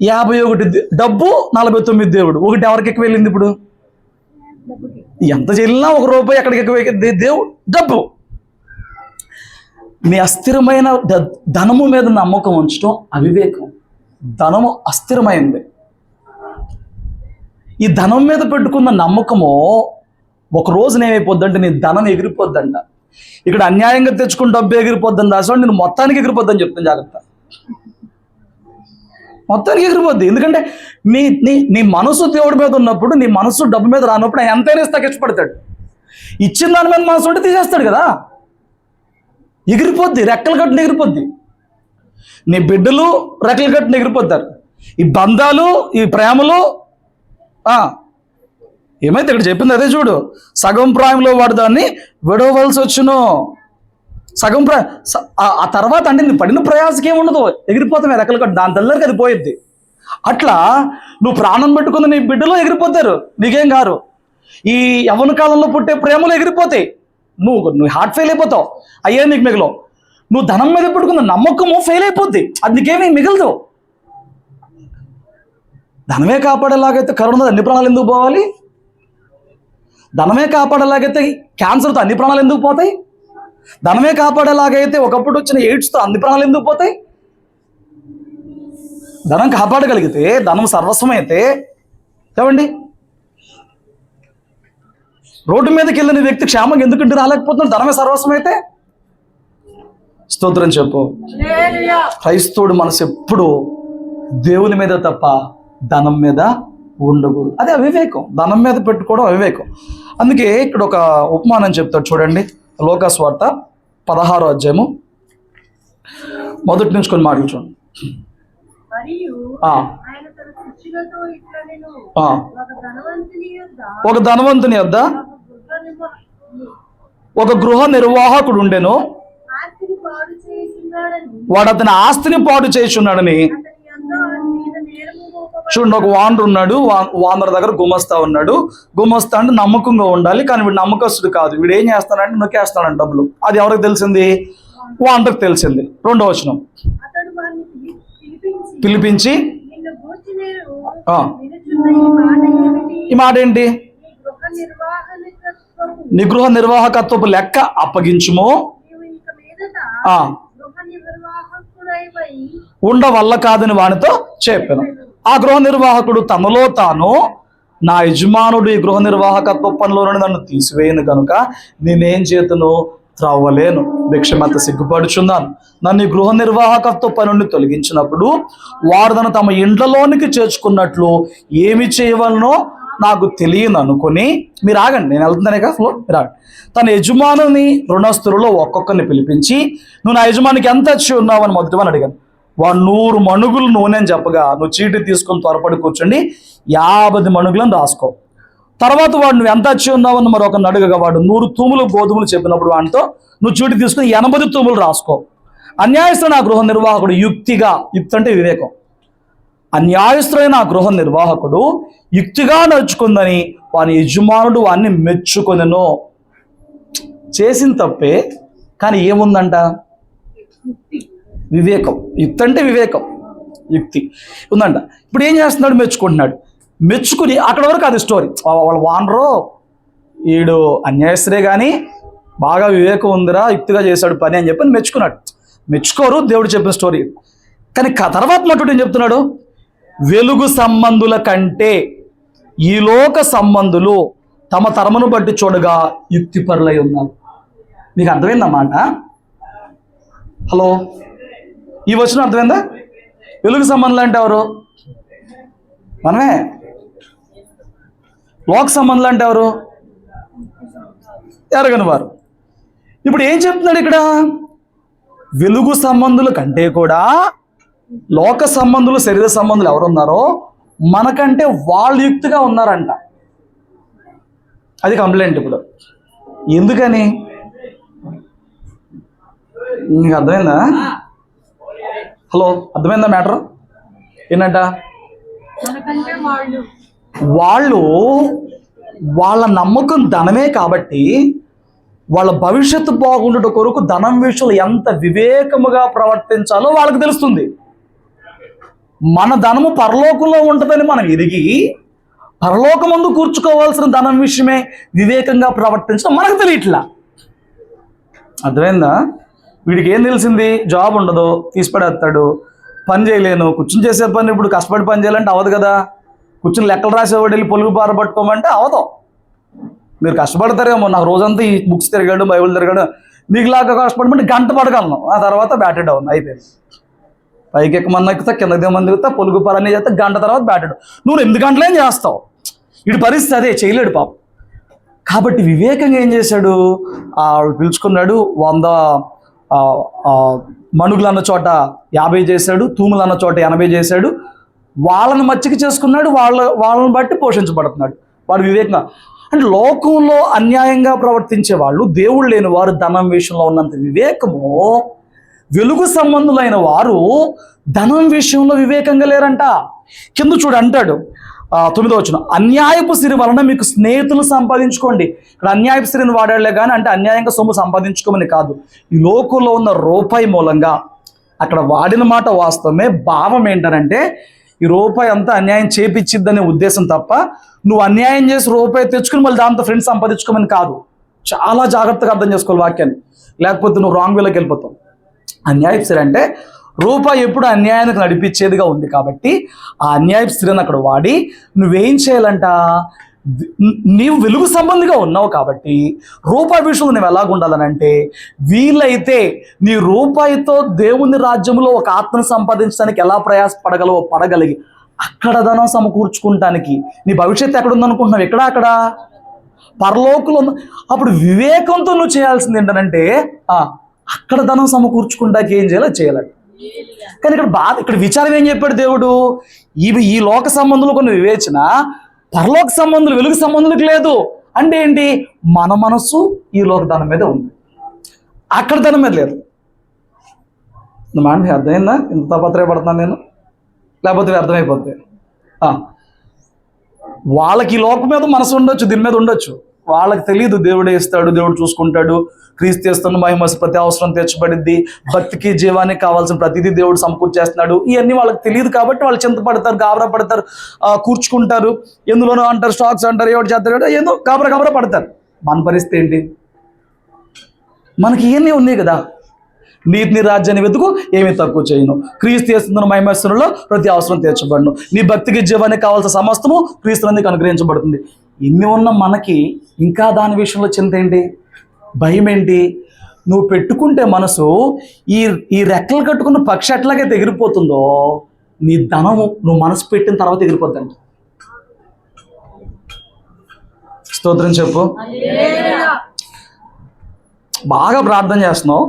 [SPEAKER 1] 51 డబ్బు 49 దేవుడు, ఒకటి ఎవరికి ఎక్కువ వెళ్ళింది? ఇప్పుడు ఎంత చెల్లినా ₹1 ఎక్కడికి ఎక్కువ దేవుడు డబ్బు. నీ అస్థిరమైన ధనము మీద నమ్మకం ఉంచడం అవివేకం. ధనము అస్థిరమైంది. ఈ ధనం మీద పెట్టుకున్న నమ్మకము ఒక రోజున ఏమైపోద్దంటే నీ ధనం ఎగిరిపోద్దంట. ఇక్కడ అన్యాయంగా తెచ్చుకున్న డబ్బు ఎగిరిపోద్దని రాసాడు, నేను మొత్తానికి ఎగిరిపోద్దని చెప్తాను, జాగ్రత్త. మొత్తానికి ఎగిరిపోద్ది. ఎందుకంటే నీ నీ నీ మనసు దేవుడి మీద ఉన్నప్పుడు, నీ మనసు డబ్బు మీద రానప్పుడు ఆయన ఎంతైనా ఇస్తాకి ఇష్టపడతాడు. ఇచ్చిన దాని మీద మనసు ఉంటే తీసేస్తాడు కదా. ఎగిరిపోద్ది, రెక్కలు కట్టుని ఎగిరిపోద్ది. నీ బిడ్డలు రెక్కలు కట్టుని ఎగిరిపోతారు. ఈ బంధాలు, ఈ ప్రేమలు ఏమైతే ఇక్కడ చెప్పింది అదే చూడు. సగం ప్రాయంలో వాడు దాన్ని విడవలసి వచ్చును. సగం ఆ తర్వాత అంటే నీ పడిన ప్రయాసకి ఏముండదు, ఎగిరిపోతామే రెక్కలు కట్టు, దాని తల్లరికి అది పోయిద్ది. అట్లా నువ్వు ప్రాణం పెట్టుకున్న నీ బిడ్డలు ఎగిరిపోతారు, నీకేం కారు. ఈ యవ్వన కాలంలో పుట్టే ప్రేమలు ఎగిరిపోతాయి, నువ్వు హార్ట్ ఫెయిల్ అయిపోతావు, అయ్యే నీకు మిగలవు. నువ్వు ధనం మీద పెట్టుకున్న నమ్మకము ఫెయిల్ అయిపోద్ది, అది నీకేమీ మిగలదు. ధనమే కాపాడేలాగైతే కరోనా అన్ని ప్రాణాలు ఎందుకు పోవాలి? ధనమే కాపాడేలాగైతే క్యాన్సర్తో అన్ని ప్రాణాలు ఎందుకు పోతాయి? ధనమే కాపాడేలాగైతే ఒకప్పుడు వచ్చిన ఎయిడ్స్తో అన్ని ప్రాణాలు ఎందుకు పోతాయి? ధనం కాపాడగలిగితే, ధనం సర్వస్వమైతే ఏమండి, రోడ్డు మీదకి వెళ్ళిన వ్యక్తి క్షేమంగా ఎందుకంటే రాలేకపోతున్నాడు? ధనమే సర్వస్వం అయితే. స్తోత్రం చెప్పు. క్రైస్తవుడు మనసు ఎప్పుడు దేవుని మీద తప్ప ధనం మీద ఉండకూడదు. అదే అవివేకం, ధనం మీద పెట్టుకోవడం అవివేకం. అందుకే ఇక్కడ ఒక ఉపమానం చెప్తాడు చూడండి. లోకాసువార్త 16వ అధ్యాయము మొదటి నుంచి కొన్ని మాటలు చూడండి. ఒక ధనవంతుని యొద్ద ఒక గృహ నిర్వాహకుడు ఉండెను. వాడు అతని ఆస్తిని పాడు చేస్తున్నాడని. చూడండి, ఒక వానరు ఉన్నాడు, వానరు దగ్గర గుమస్తా ఉన్నాడు. గుమస్తా అంటే నమ్మకంగా ఉండాలి, కానీ వీడు నమ్మకస్తుడు కాదు. వీడు ఏం చేస్తాడంటే నొక్కేస్తాడంట డబ్బులు. అది ఎవరికి తెలిసింది? వానరుకు తెలిసింది. 2వ వచనం, పిలిపించి ఈ మాట ఏంటి? నీ గృహ నిర్వాహకత్వపు లెక్క అప్పగించుము, ఉండవల్ల కాదని వానితో చెప్పాను. ఆ గృహ నిర్వాహకుడు తనలో తాను, నా యజమానుడు ఈ గృహ నిర్వాహకత్వ పనిలో నుండి నన్ను తీసివేయను కనుక నేనేం చేతును? త్రవ్వలేను, భిక్షమెత్త సిగ్గుపడుచున్నాను. నన్ను ఈ గృహ నిర్వాహకత్వ పని నుండి తొలగించినప్పుడు వారు తను తమ ఇండ్లలోనికి చేర్చుకున్నట్లు ఏమి చేయవలనో నాకు తెలియను అనుకుని, మీరు ఆగండి, నేను వెళ్తున్నానే కదా ఫ్లో, మీరు ఆగండి. తన యజమానుని రుణస్థులలో ఒక్కొక్కరిని పిలిపించి, నువ్వు నా యజమానికి ఎంత వచ్చి ఉన్నావు అని మొదటివని అడిగాను. వాడు 100 మణుగులు నూనె అని చెప్పగా, నువ్వు చీటి తీసుకొని త్వరపడి కూర్చోండి 50 మణుగులను రాసుకో. తర్వాత వాడు నువ్వు ఎంత వచ్చి ఉన్నావని మరొకరిని అడగగా, వాడు 100 తూములు గోధుమలు చెప్పినప్పుడు వాడితో నువ్వు చీటి తీసుకుని 80 తూములు రాసుకో. అన్యాయస్తుడు నా గృహ నిర్వాహకుడు యుక్తిగా, యుక్తి అంటే వివేకం, అన్యాయస్తుడైన ఆ గృహ నిర్వాహకుడు యుక్తిగా నడుచుకుందని వాని యజమానుడు వాడిని మెచ్చుకొనెను. చేసిన తప్పే, కానీ ఏముందంట? వివేకం. యుక్తి అంటే వివేకం, యుక్తి ఉందంట. ఇప్పుడు ఏం చేస్తున్నాడు? మెచ్చుకుంటున్నాడు. మెచ్చుకుని అక్కడ వరకు అది స్టోరీ. వాళ్ళ వానరు వీడు అన్యాయస్తుడే కానీ బాగా వివేకం ఉందిరా, యుక్తిగా చేశాడు పని అని చెప్పి మెచ్చుకున్నాడు. మెచ్చుకోరు, దేవుడు చెప్పిన స్టోరీ. కానీ తర్వాత మటుడు ఏం చెప్తున్నాడు? వెలుగు సంబంధుల కంటే ఈ లోక సంబంధులు తమ తరమును బట్టి చూడగా యుక్తిపరులై ఉన్నారు. నీకు అర్థమైందన్నమాట? హలో, ఈ వచనం అర్థమైందా? వెలుగు సంబంధులు అంటే ఎవరు? మనమే. లోక సంబంధులు అంటే ఎవరు? ఎరగని వారు. ఇప్పుడు ఏం చెప్తున్నాడు ఇక్కడ? వెలుగు సంబంధుల కంటే కూడా లోక సంబంధులు, శరీర సంబంధులు ఎవరున్నారో మనకంటే వాళ్ళు యుక్తిగా ఉన్నారంట. అది కంప్లైంట్. ఇప్పుడు ఎందుకని? నీకు అర్థమైందా? హలో, అర్థమైందా మ్యాటర్? ఏంటంట? వాళ్ళు వాళ్ళ నమ్మకం ధనమే కాబట్టి వాళ్ళ భవిష్యత్తు బాగుండట కొరకు ధనం విషయంలో ఎంత వివేకముగా ప్రవర్తించాలో వాళ్ళకి తెలుస్తుంది. మన ధనము పరలోకంలో ఉంటుందని మనం ఎదిగి పరలోకమందు కూర్చుకోవాల్సిన ధనం విషయమే వివేకంగా ప్రవర్తించడం మనకు తెలియట్లా. అర్థమైందా? వీడికి ఏం తెలిసింది? జాబ్ ఉండదు, తీసిపడేస్తాడు, పని చేయలేను, కూర్చుని చేసే పని ఇప్పుడు కష్టపడి పని చేయాలంటే అవ్వదు కదా. కూర్చుని లెక్కలు రాసేవాడు వెళ్ళి పొలుగు పార పట్టుకోమంటే అవదు. మీరు కష్టపడతారేమో, నాకు రోజంతా ఈ బుక్స్ తిరగాడు, బైబుల్ తిరగాడు, మీకులాగా కష్టపడమంటే గంట పడగలను, ఆ తర్వాత బ్యాటెడ్ డౌన్ అయిపోయింది. పైకి ఎక్కమన్నా ఎక్కుతా, కిందకి దిగమని దిగుతా, పొలుగు పార అన్నీ చేస్తే గంట తర్వాత బ్యాటెడ్. నువ్వు 8 గంటలేం చేస్తావు? ఇటు పరిస్థితి అదే, చేయలేడు పాపం. కాబట్టి వివేకంగా ఏం చేశాడు? పిలుచుకున్నాడు. 100 మణుగులు అన్న చోట 50 చేశాడు, తూములు అన్న చోట 80 చేశాడు. వాళ్ళని మచ్చిక చేసుకున్నాడు, వాళ్ళని బట్టి పోషించబడుతున్నాడు. వాడు వివేకంగా. అంటే లోకంలో అన్యాయంగా ప్రవర్తించే వాళ్ళు, దేవుడు లేని వారు ధనం విషయంలో ఉన్నంత వివేకము వెలుగు సంబంధులైన వారు ధనం విషయంలో వివేకంగా లేరంట. కింద చూడు అంటాడు 9వ వచనం, అన్యాయపు సిరి వలన మీకు స్నేహితులు సంపాదించుకోండి. ఇక్కడ అన్యాయపు సిరిని వాడాడులే కానీ అంటే అన్యాయంగా సొమ్ము సంపాదించుకోమని కాదు. ఈ లోకంలో ఉన్న రూపాయి మూలంగా, అక్కడ వాడిన మాట వాస్తవమే, భావం ఏంటనంటే ఈ రూపాయి అంతా అన్యాయం చేపిచ్చిద్దనే ఉద్దేశం తప్ప నువ్వు అన్యాయం చేసి రూపాయి తెచ్చుకుని మళ్ళీ దాంతో ఫ్రెండ్స్ సంపాదించుకోమని కాదు. చాలా జాగ్రత్తగా అర్థం చేసుకోవాలి వాక్యాన్ని, లేకపోతే నువ్వు రాంగ్ వేలోకి వెళ్ళిపోతావు. అన్యాయపు సిరి అంటే రూపాయి ఎప్పుడు అన్యాయానికి నడిపించేదిగా ఉంది కాబట్టి ఆ అన్యాయపు సిరిని అక్కడ వాడి నువ్వేం చేయాలంట? నీవు వెలుగు సంబంధిగా ఉన్నావు కాబట్టి రూపాయి విషయంలో నువ్వు ఎలాగుండాలనంటే, వీలైతే నీ రూపాయితో దేవుని రాజ్యంలో ఒక ఆత్మను సంపాదించడానికి ఎలా ప్రయాసపడగలవో పడగలిగి అక్కడ ధనం సమకూర్చుకుంటానికి నీ భవిష్యత్తు ఎక్కడ ఉందనుకుంటున్నావు? ఎక్కడ? అక్కడ పరలోకంలో. అప్పుడు వివేకంతో నువ్వు చేయాల్సింది ఏంటంటే అక్కడ ధనం సమకూర్చుకుంటానికి ఏం చేయాలో చేయాలి. కానీ ఇక్కడ విచారం ఏం చెప్పాడు దేవుడు? ఈ లోక సంబంధులు కొన్ని వివేచన, పరలోక సంబంధులు, వెలుగు సంబంధులకు లేదు. అంటే ఏంటి? మన మనస్సు ఈ లోక ధనం మీద ఉంది, అక్కడ ధనం మీద లేదు. మాట అర్థమైందా? ఇంత తాపత్రయపడుతున్నాను నేను, లేకపోతే అర్థమైపోతే వాళ్ళకి ఈ లోకం మీద మనసు ఉండొచ్చు, దీని మీద ఉండొచ్చు. వాళ్ళకి తెలియదు దేవుడే ఇస్తాడు, దేవుడు చూసుకుంటాడు, క్రీస్తు చేస్తున్న మహిమ ప్రతి అవసరం తీర్చబడిద్ది, భక్తికి జీవానికి కావాల్సిన ప్రతిదీ దేవుడు సమకూర్చేస్తున్నాడు. ఇవన్నీ వాళ్ళకి తెలియదు కాబట్టి వాళ్ళు చింతపడతారు, గాబరా పడతారు, కూర్చుకుంటారు, ఎందులోనో అంటారు, స్టాక్స్ అంటారు, ఎవరు చేస్తారు, ఏదో గాబరా పడతారు. మన పరిస్థితి ఏంటి? మనకి ఇవన్నీ ఉన్నాయి కదా. నీతిని రాజ్యాన్ని వెతుకు, ఏమీ తక్కువ చేయను, క్రీస్తు చేస్తున్న మహిమలో ప్రతి అవసరం తీర్చబడను, నీ భక్తికి జీవానికి కావాల్సిన సమస్తము క్రీస్తునందుకు అనుగ్రహించబడుతుంది. ఇన్ని ఉన్న మనకి ఇంకా దాని విషయంలో చింత ఏంటి? భయం ఏంటి? నువ్వు పెట్టుకుంటే మనసు ఈ రెక్కలు కట్టుకున్న పక్షి ఎట్లాగైతే ఎగిరిపోతుందో, నీ ధనము నువ్వు మనసు పెట్టిన తర్వాత ఎగిరిపోద్దంట. స్తోత్రం చెప్పు. బాగా ప్రార్థన చేస్తున్నావు,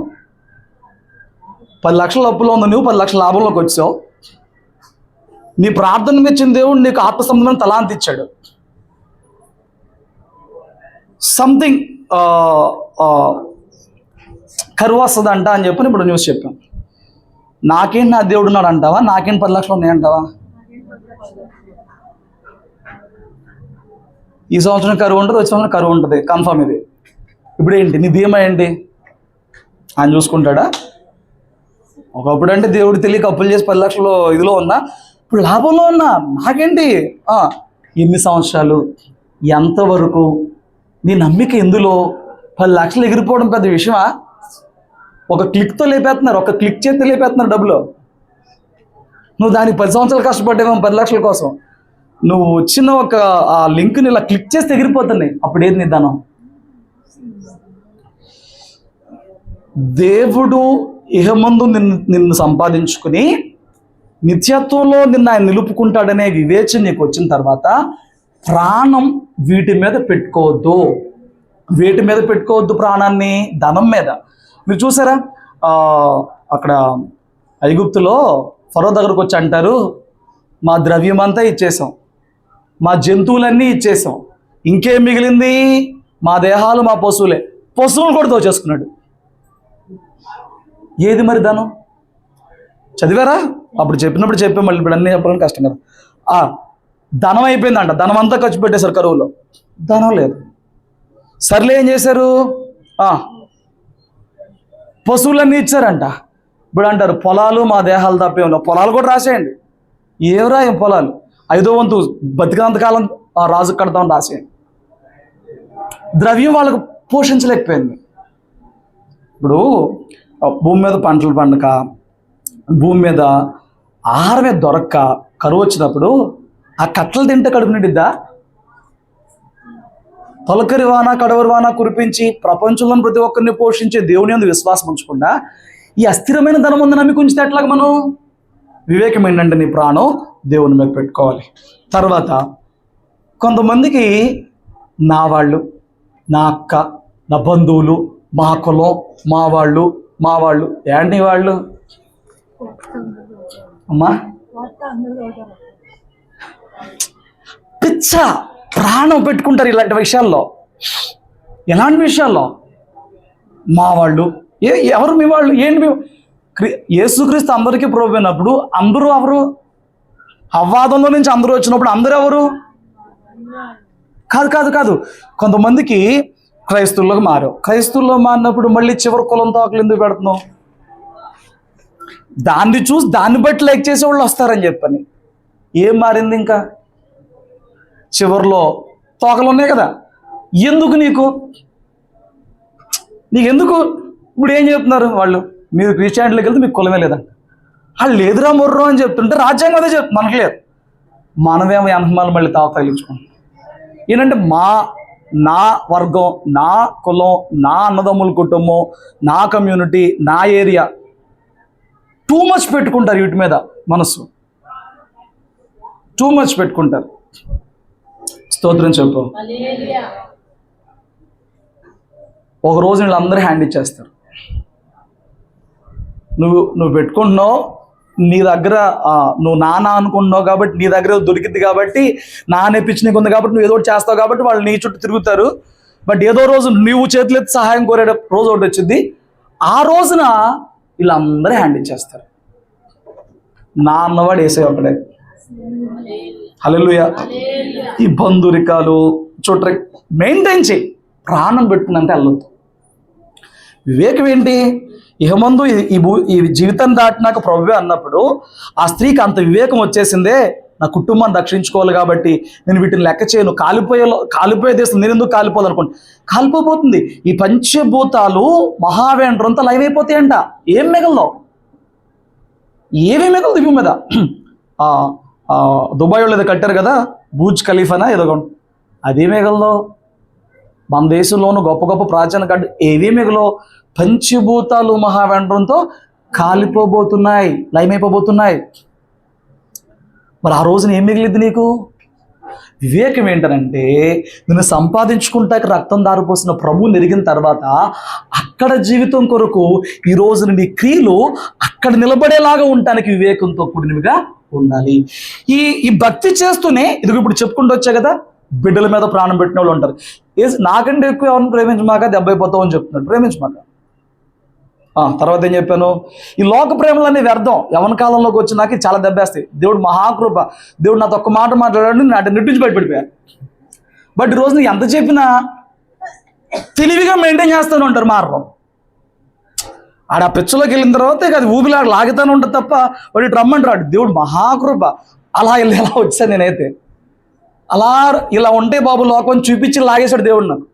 [SPEAKER 1] 10 లక్షల అప్పులో ఉంది, నువ్వు 10 లక్షల లాభంలోకి వచ్చావు. నీ ప్రార్థన మెచ్చిన దేవుడు నీకు ఆత్మ సంబంధమైన తలాంతి ఇచ్చాడు. సంథింగ్ కరువు వస్తుందంట అని చెప్పని ఇప్పుడు న్యూస్ చెప్పాం. నాకేంటి నా దేవుడు ఉన్నాడు అంటావా? నాకేంటి 10 లక్షలు ఉన్నాయంటావా? ఈ సంవత్సరం కరువు ఉంటుంది, వచ్చే సంవత్సరం కరువు ఉంటుంది, కన్ఫర్మ్ ఇది. ఇప్పుడు ఏంటి నీ ధీమా ఏంటి? ఆయన చూసుకుంటాడా? ఒకప్పుడు అంటే దేవుడు తెలియక అప్పులు చేసి 10 లక్షలు ఇదిలో ఉన్నా, ఇప్పుడు లాభంలో ఉన్నా, నాకేంటి? ఎన్ని సంవత్సరాలు, ఎంతవరకు, నీ నమ్మిక ఎందులో? 10 లక్షలు ఎగిరిపోవడం పెద్ద విషయమా? ఒక క్లిక్తో లేపేస్తున్నారు, ఒక క్లిక్ చేస్తే లేపేస్తున్నారు డబ్బులు. నువ్వు దానికి 10 సంవత్సరాలు కష్టపడ్డావేమో 10 లక్షల కోసం. నువ్వు వచ్చిన ఒక ఆ లింక్ని ఇలా క్లిక్ చేస్తే ఎగిరిపోతున్నాయి. అప్పుడు ఏది నీ ధనం? దేవుడు ఇహమందు నిన్ను సంపాదించుకుని నిత్యత్వంలో నిన్ను ఆయన నిలుపుకుంటాడనే వివేచన నీకు వచ్చిన తర్వాత ప్రాణం వీటి మీద పెట్టుకోవద్దు. వేటి మీద పెట్టుకోవద్దు ప్రాణాన్ని? ధనం మీద. మీరు చూసారా, అక్కడ ఐగుప్తులో ఫరో దగ్గరకు వచ్చి అంటారు, మా ద్రవ్యమంతా ఇచ్చేసాం, మా జంతువులన్నీ ఇచ్చేసాం, ఇంకేం మిగిలింది? మా దేహాలు, మా పశువులే. పశువులు కూడా దోచేసుకున్నాడు. ఏది మరి ధనం? చదివారా? అప్పుడు చెప్పినప్పుడు చెప్పే, మళ్ళీ ఇప్పుడు అన్నీ చెప్పాలని కష్టం కదా. ధనం అయిపోయిందంట, ధనం అంతా ఖర్చు పెట్టేశారు కరువులో, ధనం లేదు. సర్లే ఏం చేశారు? పశువులన్నీ ఇచ్చారంట. ఇప్పుడు అంటారు పొలాలు మా దేహాలు తప్పేమో. పొలాలు కూడా రాసేయండి, ఏవరా ఏం పొలాలు, 5వ వంతు బతికినంతకాలం రాజు కడతామని రాసేయండి. ద్రవ్యం వాళ్ళకు పోషించలేకపోయింది. ఇప్పుడు భూమి మీద పంటలు పండక, భూమి మీద ఆహారమే దొరక్క కరువు వచ్చినప్పుడు ఆ కట్టలు తింటే కడుపు నిండిద్దా? తొలకరి వాన కడవరి వాన కురిపించి ప్రపంచంలోని ప్రతి ఒక్కరిని పోషించే దేవుని యందు విశ్వాసం ఉంచకుండా ఈ అస్థిరమైన ధనం ఉంది నమ్మి ఉంచితే ఎట్లాగ మనం? వివేకం ఏంటంటే నీ ప్రాణం దేవుని మీద పెట్టుకోవాలి. తర్వాత కొంతమందికి నా వాళ్ళు, నా అక్క, నా బంధువులు, మా కులం, మా వాళ్ళు ఏంటి వాళ్ళు? అమ్మా పిచ్చ ప్రాణం పెట్టుకుంటారు ఇలాంటి విషయాల్లో. ఎలాంటి విషయాల్లో? మా వాళ్ళు, ఎవరు మీ వాళ్ళు? ఏంటి? యేసుక్రీస్తు అందరికీ ప్రభువు అయినప్పుడు అందరూ ఎవరు? అవ్వాదంలో నుంచి అందరూ వచ్చినప్పుడు అందరూ ఎవరు? కాదు. కొంతమందికి క్రైస్తవుల్లోకి మారావు. క్రైస్తవుల్లో మారినప్పుడు మళ్ళీ చివరి కులం తోకలు ఎందుకు పెడుతున్నావు? దాన్ని చూసి దాన్ని బట్టి లైక్ చేసే వాళ్ళు వస్తారని చెప్పని. ఏం మారింది? ఇంకా చివరిలో తోకలు ఉన్నాయి కదా, ఎందుకు నీకెందుకు? ఇప్పుడు ఏం చెప్తున్నారు వాళ్ళు? మీరు క్రిస్టియానిటీలోకి వెళ్తే మీకు కులమే లేదంట. వాళ్ళు లేదురా మొర్రో అని చెప్తుంటే రాజ్యాంగం అదే చెప్తుంది, మనకు లేదు. మనమేమో ఎంతమాలు మళ్ళీ తావ తగిలించుకుంటాం. ఏంటంటే నా వర్గం, నా కులం, నా అన్నదమ్ముల కుటుంబం, నా కమ్యూనిటీ, నా ఏరియా, టూ మచ్ పెట్టుకుంటారు వీటి మీద. మనసు టూ మచ్ పెట్టుకుంటారు. స్తోత్రం చెప్పు. ఒక రోజు వీళ్ళందరూ హ్యాండ్ ఇచ్చేస్తారు. నువ్వు పెట్టుకుంటున్నావు, నీ దగ్గర నువ్వు నాన్న అనుకుంటున్నావు కాబట్టి, నీ దగ్గర దొరికింది కాబట్టి, నానే పిచ్చి నీకు ఉంది కాబట్టి నువ్వు ఏదో ఒకటి చేస్తావు కాబట్టి వాళ్ళు నీ చుట్టూ తిరుగుతారు. బట్ ఏదో రోజు నువ్వు చేతులెత్తి సహాయం కోరే రోజు ఒకటి వచ్చింది. ఆ రోజున వీళ్ళందరూ హ్యాండ్ ఇచ్చేస్తారు. నా అన్నవాడు యేసయ్య ఒకడే. హల్లెలూయా. ఈ బంధురికాలు చూడ మెయింటైన్ చేయి. ప్రాణం పెట్టుకున్నంటే వెళ్ళొద్దు. వివేకం ఏంటి? ఇహమందు ఈ జీవితం దాటినాక ప్రభువే అన్నప్పుడు ఆ స్త్రీకి అంత వివేకం వచ్చేసిందే, నా కుటుంబాన్ని రక్షించుకోవాలి కాబట్టి నేను వీటిని లెక్క చేయను. కాలిపోయే దేశం నేను ఎందుకు కాలిపోవాలనుకోండి? కాలిపోతుంది. ఈ పంచభూతాలు మహావేండ్రంతా లైవ్ అయిపోతాయంట. ఏం మిగలదు? ఏమీ మిగలదు దివ్యం మీద. దుబాయ్ వాళ్ళు ఏదో కట్టారు కదా, బూజ్ ఖలీఫానా ఏదో, అదే మిగలదు. మన దేశంలోనూ గొప్ప గొప్ప ప్రాచీన కట్టు ఏవీ మిగలో. పంచభూతాలు మహావేండ్రంతో కాలిపోబోతున్నాయి, లయమైపోబోతున్నాయి. మరి ఆ రోజున ఏం మిగిలిద్ది నీకు? వివేకం ఏంటనంటే నిన్ను సంపాదించుకుంటాక రక్తం దారిపోసిన ప్రభువుని ఎరిగిన తర్వాత అక్కడ జీవితం కొరకు ఈ రోజున నీ క్రియలు అక్కడ నిలబడేలాగా ఉండటానికి వివేకంతో కూడినవిగా ఉండాలి. ఈ భక్తి చేస్తూనే ఇది ఇప్పుడు చెప్పుకుంటూ వచ్చా కదా, బిడ్డల మీద ప్రాణం పెట్టిన వాళ్ళు ఉంటారు. నాకంటే ఎక్కువ ఎవరిని ప్రేమించమాక దెబ్బైపోతావు అని చెప్తున్నాడు. ప్రేమించమాక. తర్వాత ఏం చెప్పాను? ఈ లోక ప్రేమలన్నీ వ్యర్థం. యవన కాలంలోకి వచ్చి నాకు చాలా దెబ్బేస్తాయి. దేవుడు మహాకృప, దేవుడు నాతో ఒక్క మాట మాట్లాడాడు, నేను అటు నిట్టించి బయటపడిపోయాను. బట్ ఈ రోజు నీకు ఎంత చెప్పినా తెలివిగా మెయింటైన్ చేస్తూనే ఉంటారు, మారడం. ఆడ పిచ్చలోకి వెళ్ళిన తర్వాత అది ఊపిలాడు లాగుతూనే ఉంటుంది తప్ప వాడు రమ్మంటాడు. దేవుడు మహాకృప. అలా వెళ్ళి ఎలా వచ్చాను నేనైతే. అలా ఇలా ఉంటే బాబు లోకం చూపించి లాగేశాడు దేవుడు నాకు.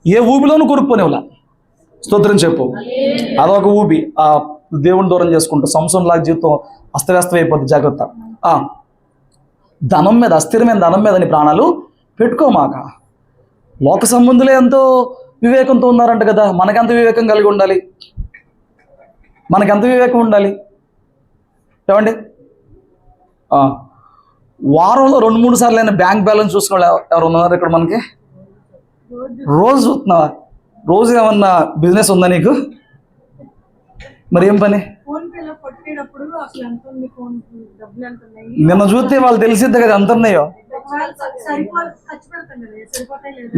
[SPEAKER 1] ఏ ఊపిలోనూ కొరుక్కునేలా. స్తోత్రం చెప్పు. అదొక ఊపి. దేవుని దూరం చేసుకుంటూ సంవత్సరం లాగా జీవితం అస్తవ్యస్తం అయిపోద్ది. జాగ్రత్త. ధనం మీద, అస్థిరమైన ధనం మీద నీ ప్రాణాలు పెట్టుకోమాక. లోక సంబంధులే ఎంతో వివేకంతో ఉన్నారంట కదా. మనకెంత వివేకం కలిగి ఉండాలి? మనకెంత వివేకం ఉండాలి ఏమండి? వారంలో 2-3 సార్లు అయినా బ్యాంక్ బ్యాలెన్స్ చూసుకునే ఎవరు ఉన్నారు ఇక్కడ మనకి? రోజు చూస్తున్నావా? రోజు ఏమన్నా బిజినెస్ ఉందా నీకు? మరి ఏం పని? నిన్న చూస్తే వాళ్ళు తెలిసిద్ది కదా ఎంత ఉన్నాయో.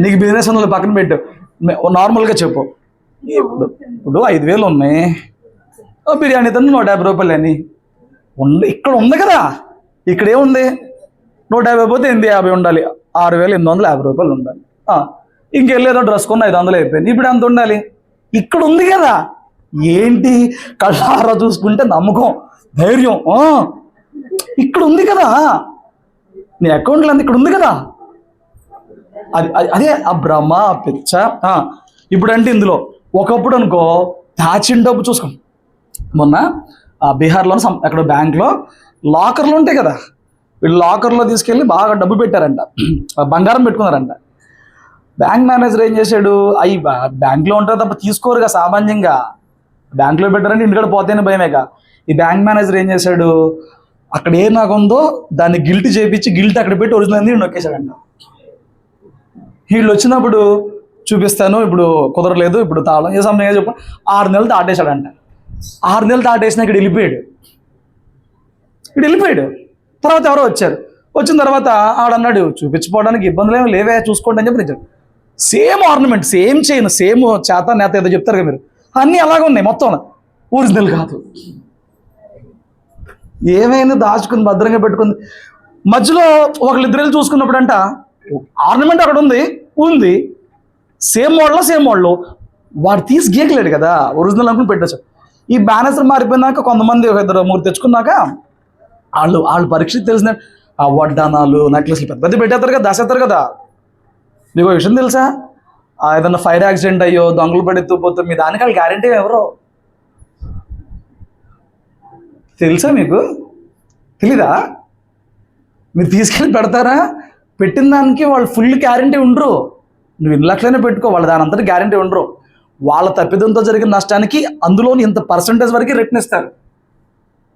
[SPEAKER 1] నీకు బిజినెస్ ఉన్న పక్కన పెట్టు, నార్మల్గా చెప్పు. ఇప్పుడు 5,000 ఉన్నాయి, బిర్యానీ తిన్న 150 రూపాయలు అని ఇక్కడ ఉంది కదా. ఇక్కడ ఏముంది? 150 పోతే 850 ఉండాలి, 6,850 రూపాయలు ఉండాలి. ఇంకెళ్ళేదో డ్రెస్ కొన్న 500 అయిపోయింది. ఇప్పుడు ఎంత ఉండాలి? ఇక్కడ ఉంది కదా. ఏంటి కళ్ళారా చూసుకుంటే నమ్మకం, ధైర్యం ఇక్కడ ఉంది కదా. నీ అకౌంట్లో అంతా ఇక్కడ ఉంది కదా. అదే ఆ భ్రమ, ఆ పిచ్చ. ఇప్పుడు అంటే ఇందులో ఒకప్పుడు అనుకో దాచిన డబ్బు చూసుకో. మొన్న బీహార్లో ఎక్కడో బ్యాంక్లో లాకర్లు ఉంటాయి కదా, వీళ్ళు లాకర్లో తీసుకెళ్ళి బాగా డబ్బు పెట్టారంట, బంగారం పెట్టుకున్నారంట. బ్యాంక్ మేనేజర్ ఏం చేశాడు, అవి బ్యాంక్లో ఉంటారు తప్ప తీసుకోరుగా సామాన్యంగా. బ్యాంక్లో పెట్టారంటే ఇంటికాడ పోతేనే భయమేగా. ఈ బ్యాంక్ మేనేజర్ ఏం చేశాడు, అక్కడ ఏ నాకు ఉందో దాన్ని గిల్ట్ చేయించి గిల్ట్ అక్కడ పెట్టి ఒరిజినల్ నొక్కేశాడంట. వీళ్ళు వచ్చినప్పుడు చూపిస్తాను, ఇప్పుడు కుదరలేదు, ఇప్పుడు తాళం ఏ సమయంగా చెప్పు. 6 నెలలు దాటేశాడంట. 6 నెలలు దాటేసిన ఇక్కడ వెళ్ళిపోయాడు. తర్వాత ఎవరో వచ్చారు. వచ్చిన తర్వాత ఆడన్నాడు, చూపించుకోవడానికి ఇబ్బందులు ఏమి లేవే, చూసుకోండి అని చెప్పి. Same ornament, same chain, same చేత నేత ఏదో చెప్తారు కదా మీరు, అన్నీ అలాగే ఉన్నాయి మొత్తం, ఒరిజినల్ కాదు. ఏమైంది? దాచుకుని భద్రంగా పెట్టుకుంది. మధ్యలో ఒకళ్ళిద్దరు చూసుకున్నప్పుడు అంట ఆర్నమెంట్ అక్కడ ఉంది సేమ్ మోడల్ వాడు తీసి గీకలేడు కదా, ఒరిజినల్ అనుకుని పెట్టచ్చు. ఈ మేనేజర్ మారిపోయినాక కొంతమంది 2-3 తెచ్చుకున్నాక వాళ్ళు పరీక్ష తెలిసిన వడ్డానాలు, నెక్లెస్లు పెద్ద పెట్టేస్తారు కదా, దాసేస్తారు కదా. నీకు విషయం తెలుసా? ఏదన్నా ఫైర్ యాక్సిడెంట్ అయ్యో, దొంగలు పడెత్తుపోతే మీ దానికి వాళ్ళు గ్యారంటీ ఎవరో తెలుసా? మీకు తెలీదా? మీరు తీసుకెళ్ళి పెడతారా? పెట్టిన దానికి వాళ్ళు ఫుల్ గ్యారంటీ ఉండరు. నువ్వు 2 లక్షలైనా పెట్టుకో, వాళ్ళు దాని అంతటి గ్యారంటీ ఉండరు. వాళ్ళ తప్పిదంతో జరిగిన నష్టానికి అందులోని ఇంత పర్సంటేజ్ వరకు రిటర్న్ ఇస్తారు.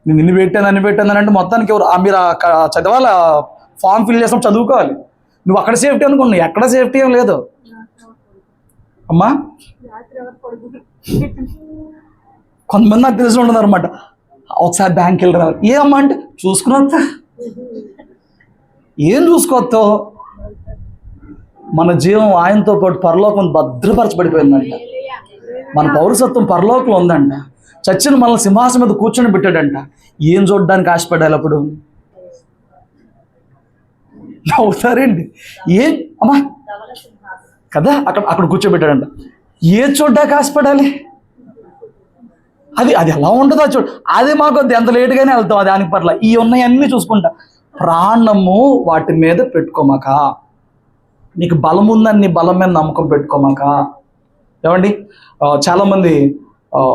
[SPEAKER 1] నేను ఇన్ని పెట్టాను అంటే మొత్తానికి ఎవరు మీరు చదవాలి, ఫామ్ ఫిల్ చేసినప్పుడు చదువుకోవాలి. నువ్వు అక్కడ సేఫ్టీ అనుకున్నావు, ఎక్కడ సేఫ్టీ ఏం లేదు అమ్మా. కొంతమంది నాకు తెలిసి ఉంటున్నారు అనమాట. ఒకసారి బ్యాంక్కి వెళ్ళి రావాలి. ఏమమ్మా అంటే చూసుకున్నా. ఏం చూసుకోవద్దావు? మన జీవం ఆయనతో పాటు పరలోకం భద్రపరచబడిపోయిందంట. మన పౌరసత్వం పరలోకం ఉందంట. చచ్చిన మనల్ని సింహాసనం మీద కూర్చొని పెట్టాడంట. ఏం చూడడానికి ఆశపడాలి అప్పుడు? అవుతారండి ఏం అమ్మా కదా, అక్కడ కూర్చోబెట్టాడంట. ఏ చూడ్డానికి ఆశపడాలి? అది ఎలా ఉంటుందో చూడు. అదే మాకు ఎంత లేటుగానే వెళ్తాం దానికి పట్ల. ఈ ఉన్నాయన్నీ చూసుకుంటా. ప్రాణము వాటి మీద పెట్టుకోమాక. నీకు బలం ఉందని నీ బలం మీద నమ్మకం పెట్టుకోమాక. ఏమండి, చాలామంది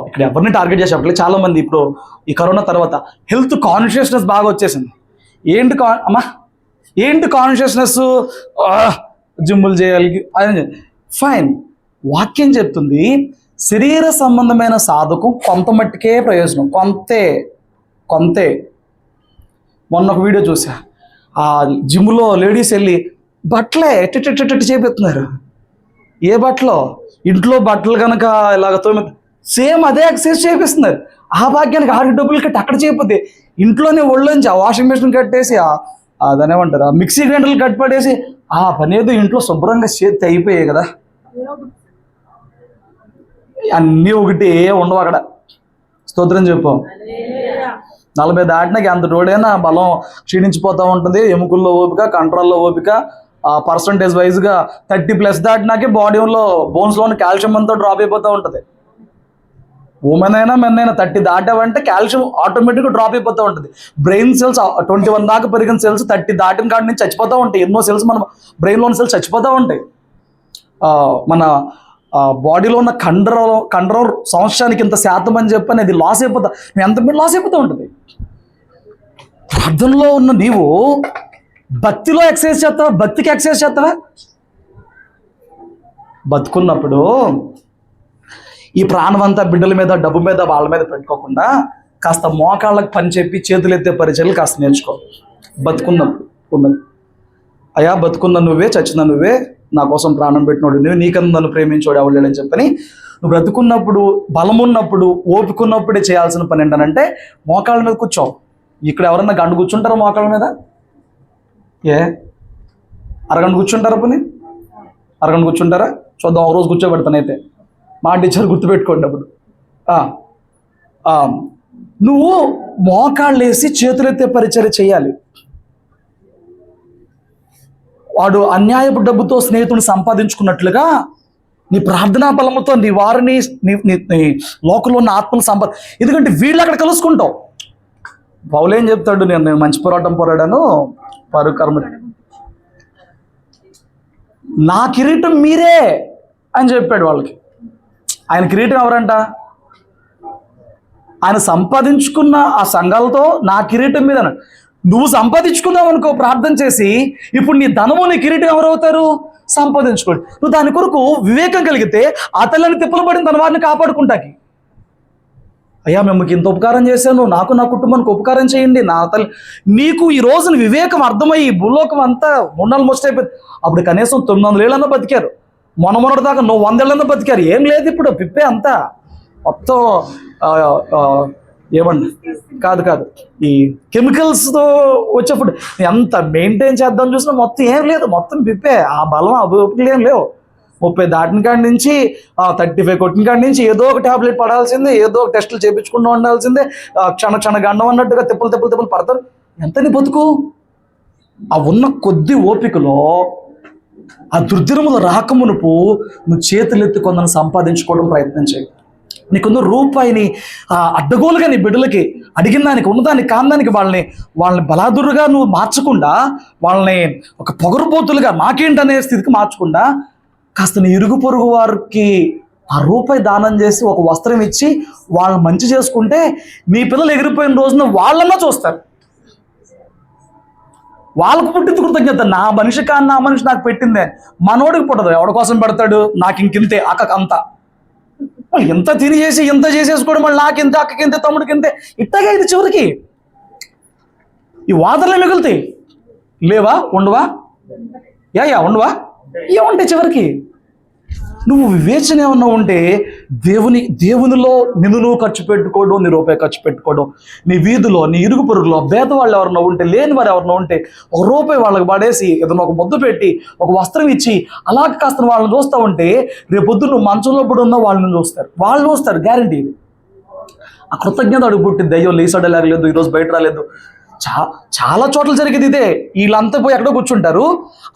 [SPEAKER 1] ఇక్కడ ఎవరిని టార్గెట్ చేసేటప్పుడు చాలామంది ఇప్పుడు ఈ కరోనా తర్వాత హెల్త్ కాన్షియస్నెస్ బాగా వచ్చేసింది. ఏంటి కాన్షియస్నెస్? జిమ్ములు చేయాలి అని. ఫైన్, వాక్యం చెప్తుంది శరీర సంబంధమైన సాధకు కొంత మట్టుకే ప్రయోజనం, కొంతే. మొన్న ఒక వీడియో చూసా, ఆ జిమ్లో లేడీస్ వెళ్ళి బట్టలే ఎట్టి చేపిస్తున్నారు. ఏ బట్టలో? ఇంట్లో బట్టలు కనుక ఇలాగ సేమ్ అదే ఎక్సర్సైజ్ చేపిస్తున్నారు. ఆ భాగ్యానికి 6 డబ్బులు కట్టి అక్కడ చేయకపోతే ఇంట్లోనే ఒళ్ళొంచి ఆ వాషింగ్ మెషిన్ కట్టేసి అదనేమంటారు ఆ మిక్సీ గ్రైండర్లు కట్టిపడేసి ఆ పని ఏదో ఇంట్లో శుభ్రంగా చేతి అయిపోయాయి కదా. అన్నీ ఒకటి ఉండవు అక్కడ. స్తోత్రం చెప్పు. 40 దాటినాక ఎంత రోడైనా బలం క్షీణించిపోతూ ఉంటుంది. ఎముకల్లో ఓపిక, కంట్రోల్లో ఓపిక, పర్సంటేజ్ వైజ్గా 30+ దాటినాకే బాడీలో బోన్స్లోని కాల్షియం అంతా డ్రాప్ అయిపోతూ ఉంటుంది. ఉమెన్ అయినా మెన్ అయినా 30 దాటావంటే కాల్షియం ఆటోమేటిక్గా డ్రాప్ అయిపోతూ ఉంటుంది. బ్రెయిన్ సెల్స్ 21 దాకా పెరిగిన సెల్స్ 30 దాటిన కాడి నుంచి చచ్చిపోతూ ఉంటాయి. ఎన్నో సెల్స్ మన బ్రెయిన్లోని సెల్స్ చచ్చిపోతూ ఉంటాయి. మన బాడీలో ఉన్న కండరం సంవత్సరానికి ఇంత శాతం అని చెప్పని అది లాస్ అయిపోతా, ఎంత లాస్ అయిపోతూ ఉంటుంది. ప్రార్థనలో ఉన్న నీవు భక్తిలో ఎక్సర్సైజ్ చేస్తావా? భక్తికి ఎక్సర్సైజ్ చేస్తావా? బతుకున్నప్పుడు ఈ ప్రాణం అంతా బిడ్డల మీద, డబ్బు మీద, వాళ్ళ మీద పెట్టుకోకుండా కాస్త మోకాళ్ళకి పని చెప్పి చేతులు ఎత్తే పరిచయలు కాస్త నేర్చుకో. బతుకున్నప్పుడు అయ్యా, బతుకున్న నువ్వే, చచ్చిన నువ్వే, నా కోసం ప్రాణం పెట్టినోడు నువ్వు, నీకన్నా నన్ను ప్రేమించోడు ఎవడలేడని చెప్పని నువ్వు బ్రతుకున్నప్పుడు, బలమున్నప్పుడు, ఓపికన్నప్పుడే చేయాల్సిన పని ఏంటనంటే మోకాళ్ళ మీద కూర్చో. ఇక్కడ ఎవరన్నా గంట కూర్చుంటారా మోకాళ్ళ మీద? అరగంట కూర్చుంటారా? పని అరగంట కూర్చుంటారా? చూద్దాం, ఒక రోజు కూర్చోబెడతానైతే. మా టీచర్ గుర్తుపెట్టుకోండి. అప్పుడు నువ్వు మోకాళ్ళు వేసి చేతులెత్తే పరిచర్య చేయాలి. వాడు అన్యాయపు డబ్బుతో స్నేహితుని సంపాదించుకున్నట్లుగా నీ ప్రార్థనా బలముతో నీ వారిని, నీ లోకంలో ఉన్న ఆత్మను ఎందుకంటే వీళ్ళు అక్కడ కలుసుకుంటావు. పౌలేం చెప్తాడు, నేను మంచి పోరాటం పోరాడాను, పరుకర్మ, నా కిరీటం మీరే అని చెప్పాడు వాళ్ళకి. ఆయన కిరీటం ఎవరంట? ఆయన సంపాదించుకున్న ఆ సంఘాలతో నా కిరీటం మీద. నువ్వు సంపాదించుకున్నావు అనుకో ప్రార్థన చేసి, ఇప్పుడు నీ ధనము, నీ కిరీటం ఎవరవుతారు? సంపాదించుకోండి. నువ్వు దాని కొరకు వివేకం కలిగితే ఆ తల్లిని తిప్పలు పడిన తన వారిని కాపాడుకుంటాకి. అయ్యా, మిమ్మల్ని ఇంత ఉపకారం చేశాను, నాకు నా కుటుంబానికి ఉపకారం చేయండి, నా తల్లి. నీకు ఈ రోజున వివేకం అర్థమయ్యి భూలోకం అంతా ముండలు అయిపోయింది. అప్పుడు కనీసం 900 ఏళ్ళన్నా బతికారు. మొన్నటి దాకా 100 ఏళ్ళన్నా బతికారు. ఏం లేదు ఇప్పుడు, పిప్పే అంతా మొత్తం. ఏమండి, కాదు ఈ కెమికల్స్తో వచ్చే ఫుడ్ ఎంత మెయింటైన్ చేద్దాం చూసినా మొత్తం ఏం లేదు, మొత్తం పిప్పే. ఆ బలం, అభివృద్ధులు ఏం లేవు. 30 దాటిన కాడి నుంచి 35 కొట్టిన కాడి నుంచి ఏదో ఒక ట్యాబ్లెట్ పడాల్సిందే, ఏదో ఒక టెస్టులు చేయించుకుంటూ ఉండాల్సిందే. క్షణ గండం అన్నట్టుగా తిప్పలు పడతారు. ఎంత నీ బతుకు? ఆ ఉన్న కొద్ది ఓపికలో ఆ దుర్దినములు రాకమునుపు నువ్వు చేతులెత్తి కొందరు సంపాదించుకోవడం ప్రయత్నం చేయి. నీకున్న రూపాయిని అడ్డగోలుగా నీ బిడ్డలకి అడిగిన దానికి, ఉన్నదానికి, కాందానికి వాళ్ళని బలాదురుగా నువ్వు మార్చకుండా, వాళ్ళని ఒక పొగరుపోతులుగా నాకేంటనే స్థితికి మార్చకుండా, కాస్త నీ ఇరుగు పొరుగు వారికి ఆ రూపాయి దానం చేసి ఒక వస్త్రం ఇచ్చి వాళ్ళని మంచి చేసుకుంటే నీ పిల్లలు ఎగిరిపోయిన రోజున వాళ్ళన్నా చూస్తారు. వాళ్ళకు పుట్టింది కృతజ్ఞత. నా మనిషి కాని నా మనిషి నాకు పెట్టిందే. మనోడికి పుట్టదు, ఎవరి కోసం పెడతాడు? నాకు ఇంకింతే, అక్కకంతా. ఎంత తిని చేసి ఇంత చేసేసుకోవడం, మళ్ళీ నాకింతే, అక్కకింతే, తమ్ముడికింతే, ఇట్టగా ఇది చివరికి ఈ వాదనలే మిగులుతాయి. లేవా? ఉండవా? ఉండవా? ఏముంటాయి చివరికి? నువ్వు వివేచన ఏమన్నా ఉంటే దేవునిలో నిన్ను నువ్వు ఖర్చు పెట్టుకోవడం, నీ రూపాయి ఖర్చు పెట్టుకోవడం, నీ వీధిలో, నీ ఇరుగు పొరుగులో పేద వాళ్ళు ఎవరన్నా ఉంటే, లేని వారు ఎవరన్నా ఉంటే ఒక రూపాయి వాళ్ళకి పడేసి ఏదైనా ఒక ముద్దు పెట్టి ఒక వస్త్రం ఇచ్చి అలా కాస్త వాళ్ళని చూస్తూ ఉంటే రేపొద్దు నువ్వు మంచంలో పడి ఉన్నా వాళ్ళని చూస్తారు, వాళ్ళు చూస్తారు, గ్యారంటీ. ఆ కృతజ్ఞత అడుగు పుట్టింది. దయ్యం లేసాడే లేగలేదు, ఈరోజు బయట రాలేదు. చాలా చోట్ల జరిగేది ఇదే. వీళ్ళంతా పోయి ఎక్కడో కూర్చుంటారు,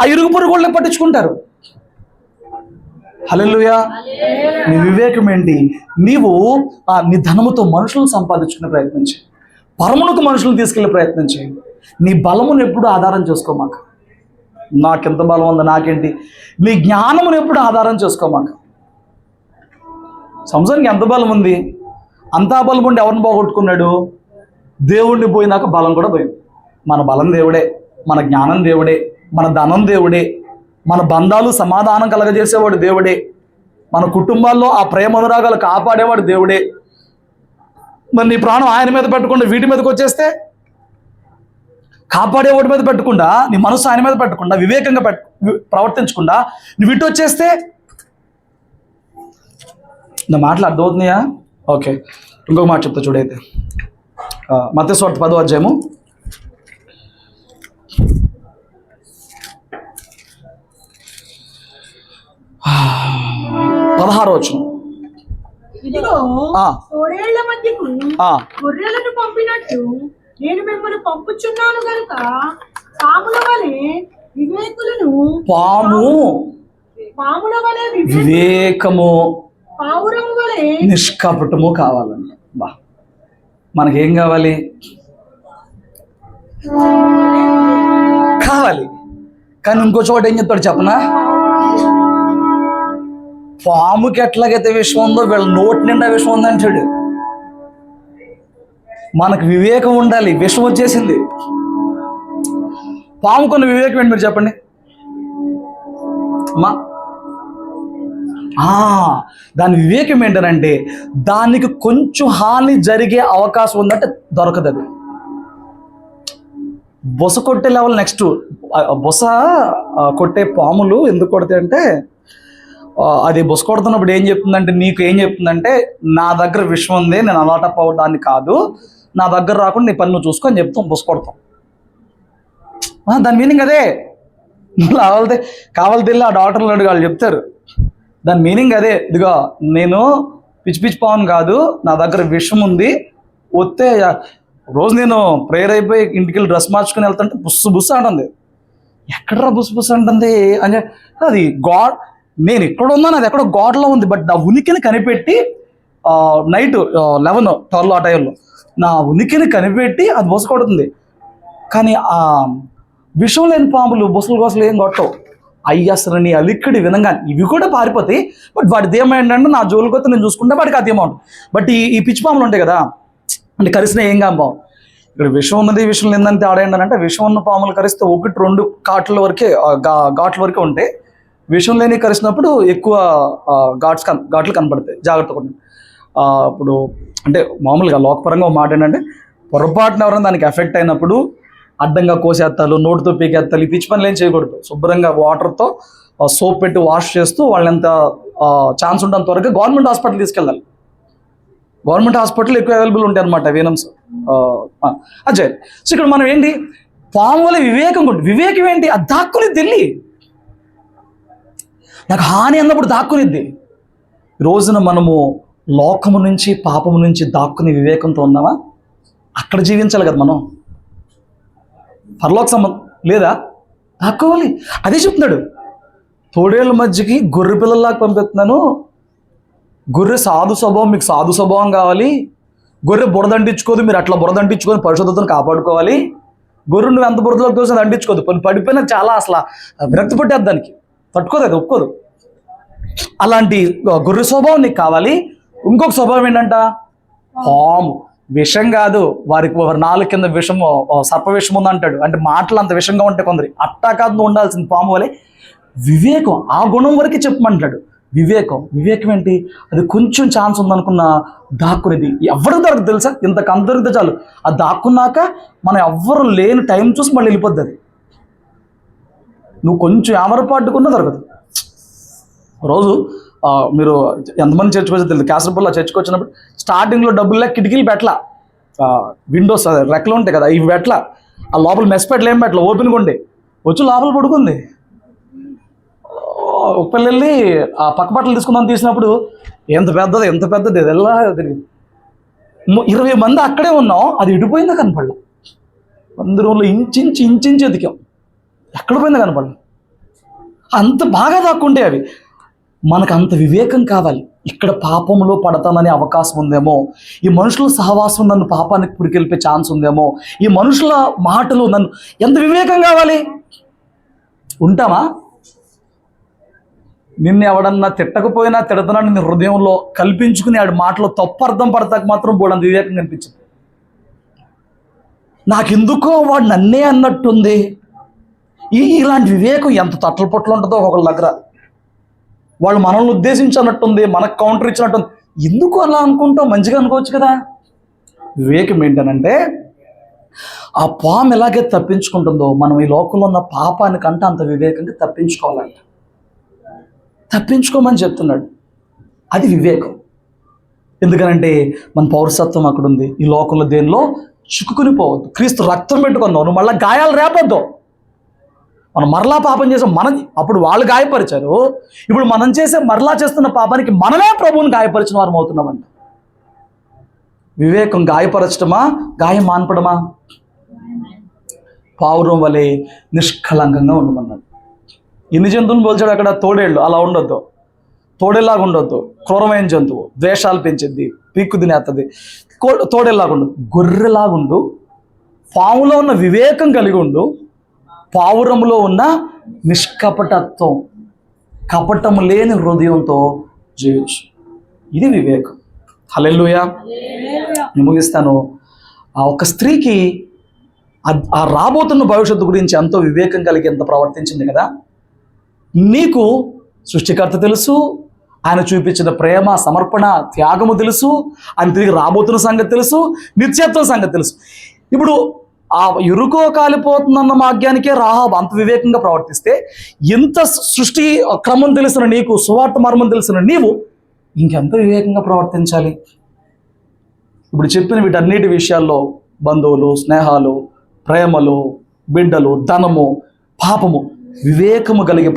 [SPEAKER 1] ఆ ఇరుగు పొరుగు వాళ్ళని పట్టించుకుంటారు. హల్లెలూయా. నీ వివేకం ఏంటి? నీవు నీ ధనముతో మనుషులను సంపాదించుకునే ప్రయత్నం చేయి, పరమునకు మనుషులను తీసుకెళ్లే ప్రయత్నం చేయి. నీ బలమును ఎప్పుడు ఆధారం చేసుకోమాక. నాకెంత బలం ఉందో నాకేంటి? నీ జ్ఞానమును ఎప్పుడు ఆధారం చేసుకోమాక. సంసారానికి ఎంత బలం ఉంది? అంతా బలం ఉండి ఎవరిని పోగొట్టుకున్నాడు? దేవుణ్ణి పోయినాక బలం కూడా పోయింది. మన బలం దేవుడే, మన జ్ఞానం దేవుడే, మన ధనం దేవుడే, మన బంధాలు సమాధానం కలగజేసేవాడు దేవుడే, మన కుటుంబాల్లో ఆ ప్రేమ అనురాగాలు కాపాడేవాడు దేవుడే. మరి నీ ప్రాణం ఆయన మీద పెట్టకుండా వీటి మీదకి వచ్చేస్తే, కాపాడేవాడి మీద పెట్టకుండా, నీ మనసు ఆయన మీద పెట్టకుండా, వివేకంగా ప్రవర్తించకుండా నువ్వు ఇటు వచ్చేస్తే, నా మాటలు అర్థమవుతున్నాయా? ఓకే, ఇంకొక మాట చెప్తా చూడైతే. మత్తయి సువార్త 10వ అధ్యాయము 16వ వచనం.
[SPEAKER 2] ఇదిగో తోడేళ్ల మధ్యకు గొర్రెలను పంపినట్టు నేను మిమ్మల్ని పంపుచున్నాను గనుక పాముల వలె వివేకులను, పాముల వలె
[SPEAKER 1] వివేకము,
[SPEAKER 2] పావురము వలె
[SPEAKER 1] నిష్కపటము కావాలండి. మనకేం కావాలి? కానీ ఇంకో చోట ఏం చెప్తాడు చెప్పనా? పాముకి ఎట్లాగైతే విషయం ఉందో వీళ్ళ నోటి నిండా విషయం ఉందంటాడు. మనకు వివేకం ఉండాలి. విషం వచ్చేసింది. పాముకున్న వివేకం ఏంటి మీరు చెప్పండి అమ్మా? దాని వివేకం ఏంటనంటే దానికి కొంచెం హాని జరిగే అవకాశం ఉందంటే దొరకదు. అది బొస కొట్టే లెవెల్. నెక్స్ట్ బొస కొట్టే పాములు ఎందుకు కొడతాయి అంటే అది బొస కొడుతున్నప్పుడు ఏం చెప్తుందంటే, నీకు ఏం చెప్తుందంటే, నా దగ్గర విషయం ఉంది, నేను అలవాటప్ అవ్వడాన్ని కాదు, నా దగ్గర రాకుండా నీ పని నువ్వు చూసుకో అని చెప్తాం, బొస కొడతాం. దాని మీనింగ్ అదే. కావాలితే ఆ డాక్టర్లు అడిగి వాళ్ళు చెప్తారు. దాని మీనింగ్ అదే. ఇదిగో నేను పిచ్చి పిచ్చి పావును కాదు, నా దగ్గర విషయం ఉంది, వస్తే రోజు నేను ప్రేయర్ అయిపోయి ఇంటికి వెళ్ళి డ్రెస్ మార్చుకుని వెళ్తుంటే బుస్సు అంటుంది. ఎక్కడరా బుస్సు అంటుంది అని. అది గాడ్, నేను ఎక్కడ ఉన్నాను, అది ఎక్కడో గాడ్లో ఉంది. బట్ నా ఉనికిని కనిపెట్టి నైట్ 11-12 ఆ టైంలో నా ఉనికిని కనిపెట్టి అది బుస కొడుతుంది. కానీ ఆ విషం లేని పాములు బుసలు గోసలు ఏం కొట్టవు. అయ్యసరని అలిక్కడి వినంగా ఇవి కూడా పారిపోతాయి. బట్ వాటి ధీమం ఏంటంటే, నా జోలికి వస్తే నేను చూసుకుంటే వాడికి ఆ ధీమం ఉంటుంది. బట్ ఈ పిచ్చి పాములు ఉంటాయి కదా, అంటే కరిసిన ఏం కాంపాము. ఇక్కడ విషం ఉన్నది విషం లేదంటే ఆడేంటంటే, విషం ఉన్న పాములు కరిస్తే 1-2 ఘాట్ల వరకే ఉంటాయి. విషం లేని కరిసినప్పుడు ఎక్కువ ఘాట్లు కనపడతాయి. జాగ్రత్తగా ఉంటుంది. ఇప్పుడు అంటే మామూలుగా లోకపరంగా ఒక మాట ఏంటంటే, పొరపాటున ఎవరైనా దానికి ఎఫెక్ట్ అయినప్పుడు అడ్డంగా కోసేత్తాలు, నోటితో పీకేత్తాలు, ఈ పిచ్చి పనులు ఏం చేయకూడదు. శుభ్రంగా వాటర్తో సోప్ పెట్టి వాష్ చేస్తూ వాళ్ళని ఎంత ఛాన్స్ ఉంటే అంతవరకు గవర్నమెంట్ హాస్పిటల్ తీసుకెళ్ళాలి. గవర్నమెంట్ హాస్పిటల్ ఎక్కువ అవైలబుల్ ఉంటాయి అనమాట, వీనమ్స్. అజయ్, సో ఇక్కడ మనం ఏంటి, పాము వల్ల వివేకం ఉంటుంది. వివేకం ఏంటి, అది దాక్కునిద్ది. వెళ్ళి నాకు హాని అన్నప్పుడు దాక్కునిద్ది. రోజున మనము లోకము నుంచి పాపము నుంచి దాక్కుని వివేకంతో ఉన్నామా? అక్కడ జీవించాలి కదా మనం. పరలోక సంబంధం లేదా, దాక్కోవాలి. అదే చెప్తున్నాడు, తోడేళ్ళ మధ్యకి గొర్రె పిల్లల్లాగా పంపిస్తున్నాను. గొర్రె సాధు స్వభావం, మీకు సాధు స్వభావం కావాలి. గొర్రె బురదంటించుకోదు, మీరు అట్లా బురదంటించుకొని పరిశుద్ధతను కాపాడుకోవాలి. గొర్రె నువ్వు ఎంత బురదలోకి తోసి అది అంటించుకోదు, పడిపోయినా చాలా అసలు విరక్తి పట్టేది, దానికి తట్టుకోదు, అది ఒప్పుకోదు. అలాంటి గొర్రె స్వభావం నీకు కావాలి. ఇంకొక స్వభావం ఏంటంట, పాము. విషం కాదు, వారికి నాలుగు కింద విషము, సర్ప విషం ఉందంటాడు. అంటే మాటలు అంత విషంగా ఉంటాయి కొందరి. అట్టా కాదు నువ్వు ఉండాల్సింది పాము వలె. వివేకం ఆ గుణం వరకు చెప్పమంటాడు. వివేకం ఏంటి, అది కొంచెం ఛాన్స్ ఉందనుకున్న దాక్కునేది ఎవరికి దొరకదు తెలుసా. ఇంతకు దొరికితే చాలు, అది దాక్కున్నాక మనం ఎవ్వరు లేని టైం చూసి మళ్ళీ వెళ్ళిపోద్ది. అది నువ్వు కొంచెం ఏమరపాటుకున్నా దొరకదు. రోజు మీరు ఎంతమంది చర్చకు వచ్చి తెలియదు, కాసరపల్లిలో చర్చకు వచ్చినప్పుడు స్టార్టింగ్లో డబ్బుల్లో కిటికీలు పెట్టలా, విండోస్ రెక్కలు ఉంటాయి కదా, ఇవి పెట్టలా. ఆ లోపల మెస్ పెట్టలు ఏం పెట్టలే, ఓపెన్గా ఉండే. వచ్చి లోపల పడుకుంది. ఒక పిల్లల్ని ఆ పక్క బట్టలు తీసినప్పుడు ఎంత పెద్దది అది ఎలా తిరిగింది. 20 మంది అక్కడే ఉన్నాం, అది ఇడిపోయిందా కనపడలే. 100 రోజులు ఇంచించి ఎతికాం, ఎక్కడ పోయిందా కనపడలే. అంత బాగా దాక్కుంటే అవి. మనకు అంత వివేకం కావాలి. ఇక్కడ పాపంలో పడతాననే అవకాశం ఉందేమో, ఈ మనుషుల సహవాసం నన్ను పాపానికి పురికెళ్ళిపే ఛాన్స్ ఉందేమో, ఈ మనుషుల మాటలు నన్ను, ఎంత వివేకం కావాలి. ఉంటామా? నిన్ను ఎవడన్నా తిట్టకపోయినా తిడతానని నీ హృదయంలో కల్పించుకుని ఆడి మాటలో తప్పు అర్థం పడతాక మాత్రం బోడంత వివేకం కనిపించింది. నాకెందుకో వాడు నన్నే అన్నట్టుంది. ఇలాంటి వివేకం ఎంత తట్టల పొట్టలు ఉంటుందో ఒకళ్ళ దగ్గర. వాళ్ళు మనల్ని ఉద్దేశించినట్టుంది, మనకు కౌంటర్ ఇచ్చినట్టుంది. ఎందుకు అలా అనుకుంటాం, మంచిగా అనుకోవచ్చు కదా. వివేకం ఏంటనంటే, ఆ పాము ఎలాగే తప్పించుకుంటుందో మనం ఈ లోకంలో ఉన్న పాపానికంటే అంత వివేకంగా తప్పించుకోవాలంట. తప్పించుకోమని చెప్తున్నాడు. అది వివేకం. ఎందుకనంటే మన పౌరసత్వం అక్కడ ఉంది. ఈ లోకంలో దేనిలో చిక్కుకుని పోవద్దు. క్రీస్తు రక్తం పెట్టుకున్నావు, నువ్వు మళ్ళీ గాయాలు రేపొద్దు. మనం మరలా పాపం చేసాం, అప్పుడు వాళ్ళు గాయపరిచారు, ఇప్పుడు మనం మరలా చేస్తున్న పాపానికి మనమే ప్రభువుని గాయపరిచిన వారం అవుతున్నామంట. వివేకం గాయపరచడమా, గాయం మాన్పడమా? పావురం వలె నిష్కలంకంగా ఉండమన్నాడు. ఎన్ని జంతువులను పోల్చాడు అక్కడ? తోడేళ్ళు. అలా ఉండొద్దు, తోడేలాగా ఉండొద్దు. క్రూరమైన జంతువు, ద్వేషాలు పెంచిద్ది, పీక్కు తినేస్తుంది. తోడేలాగా ఉండు, గొర్రెలాగుండు. పాములో ఉన్న వివేకం కలిగి ఉండు, పావురములో ఉన్న నిష్కపటత్వం, కపటము లేని హృదయంతో జీవించు. ఇది వివేకం. హల్లెలూయా. నేను ముగిస్తాను. ఒక స్త్రీకి ఆ రాబోతున్న భవిష్యత్తు గురించి ఎంతో వివేకం కలిగి ఎంత ప్రవర్తించింది కదా. నీకు సృష్టికర్త తెలుసు, ఆయన చూపించిన ప్రేమ, సమర్పణ, త్యాగము తెలుసు. ఆయన తిరిగి రాబోతున్న సంగతి తెలుసు, నిత్యత్వం సంగతి తెలుసు. ఇప్పుడు ఆ ఇరుకో కాలిపోతుందన్న వాక్యానికే రాహాబు అంత వివేకంగా ప్రవర్తిస్తే, ఇంత సృష్టి క్రమం తెలిసిన నీకు, సువార్త మర్మం తెలిసిన నీవు ఇంకెంత వివేకంగా ప్రవర్తించాలి? ఇప్పుడు చెప్పిన వీటన్నిటి విషయాల్లో బంధువులు, స్నేహాలు, ప్రేమలు, బిడ్డలు, ధనము, పాపము, వివేకము కలిగి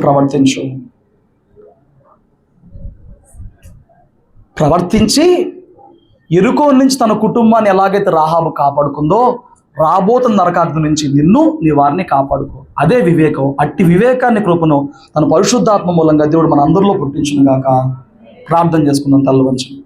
[SPEAKER 1] ప్రవర్తించి ఎరుకో నుంచి తన కుటుంబాన్ని ఎలాగైతే రాహాబు కాపాడుకుందో, రాబోతున్న నరకాగ్ని నుంచి నిన్ను, నీ వారిని కాపాడుకో. అదే వివేకం. అట్టి వివేకాన్ని, కృపను తన పరిశుద్ధాత్మ మూలంగా దేవుడు మన అందరిలో పుట్టించును గాక. ప్రార్థన చేసుకుందాం తల్ల వంచి.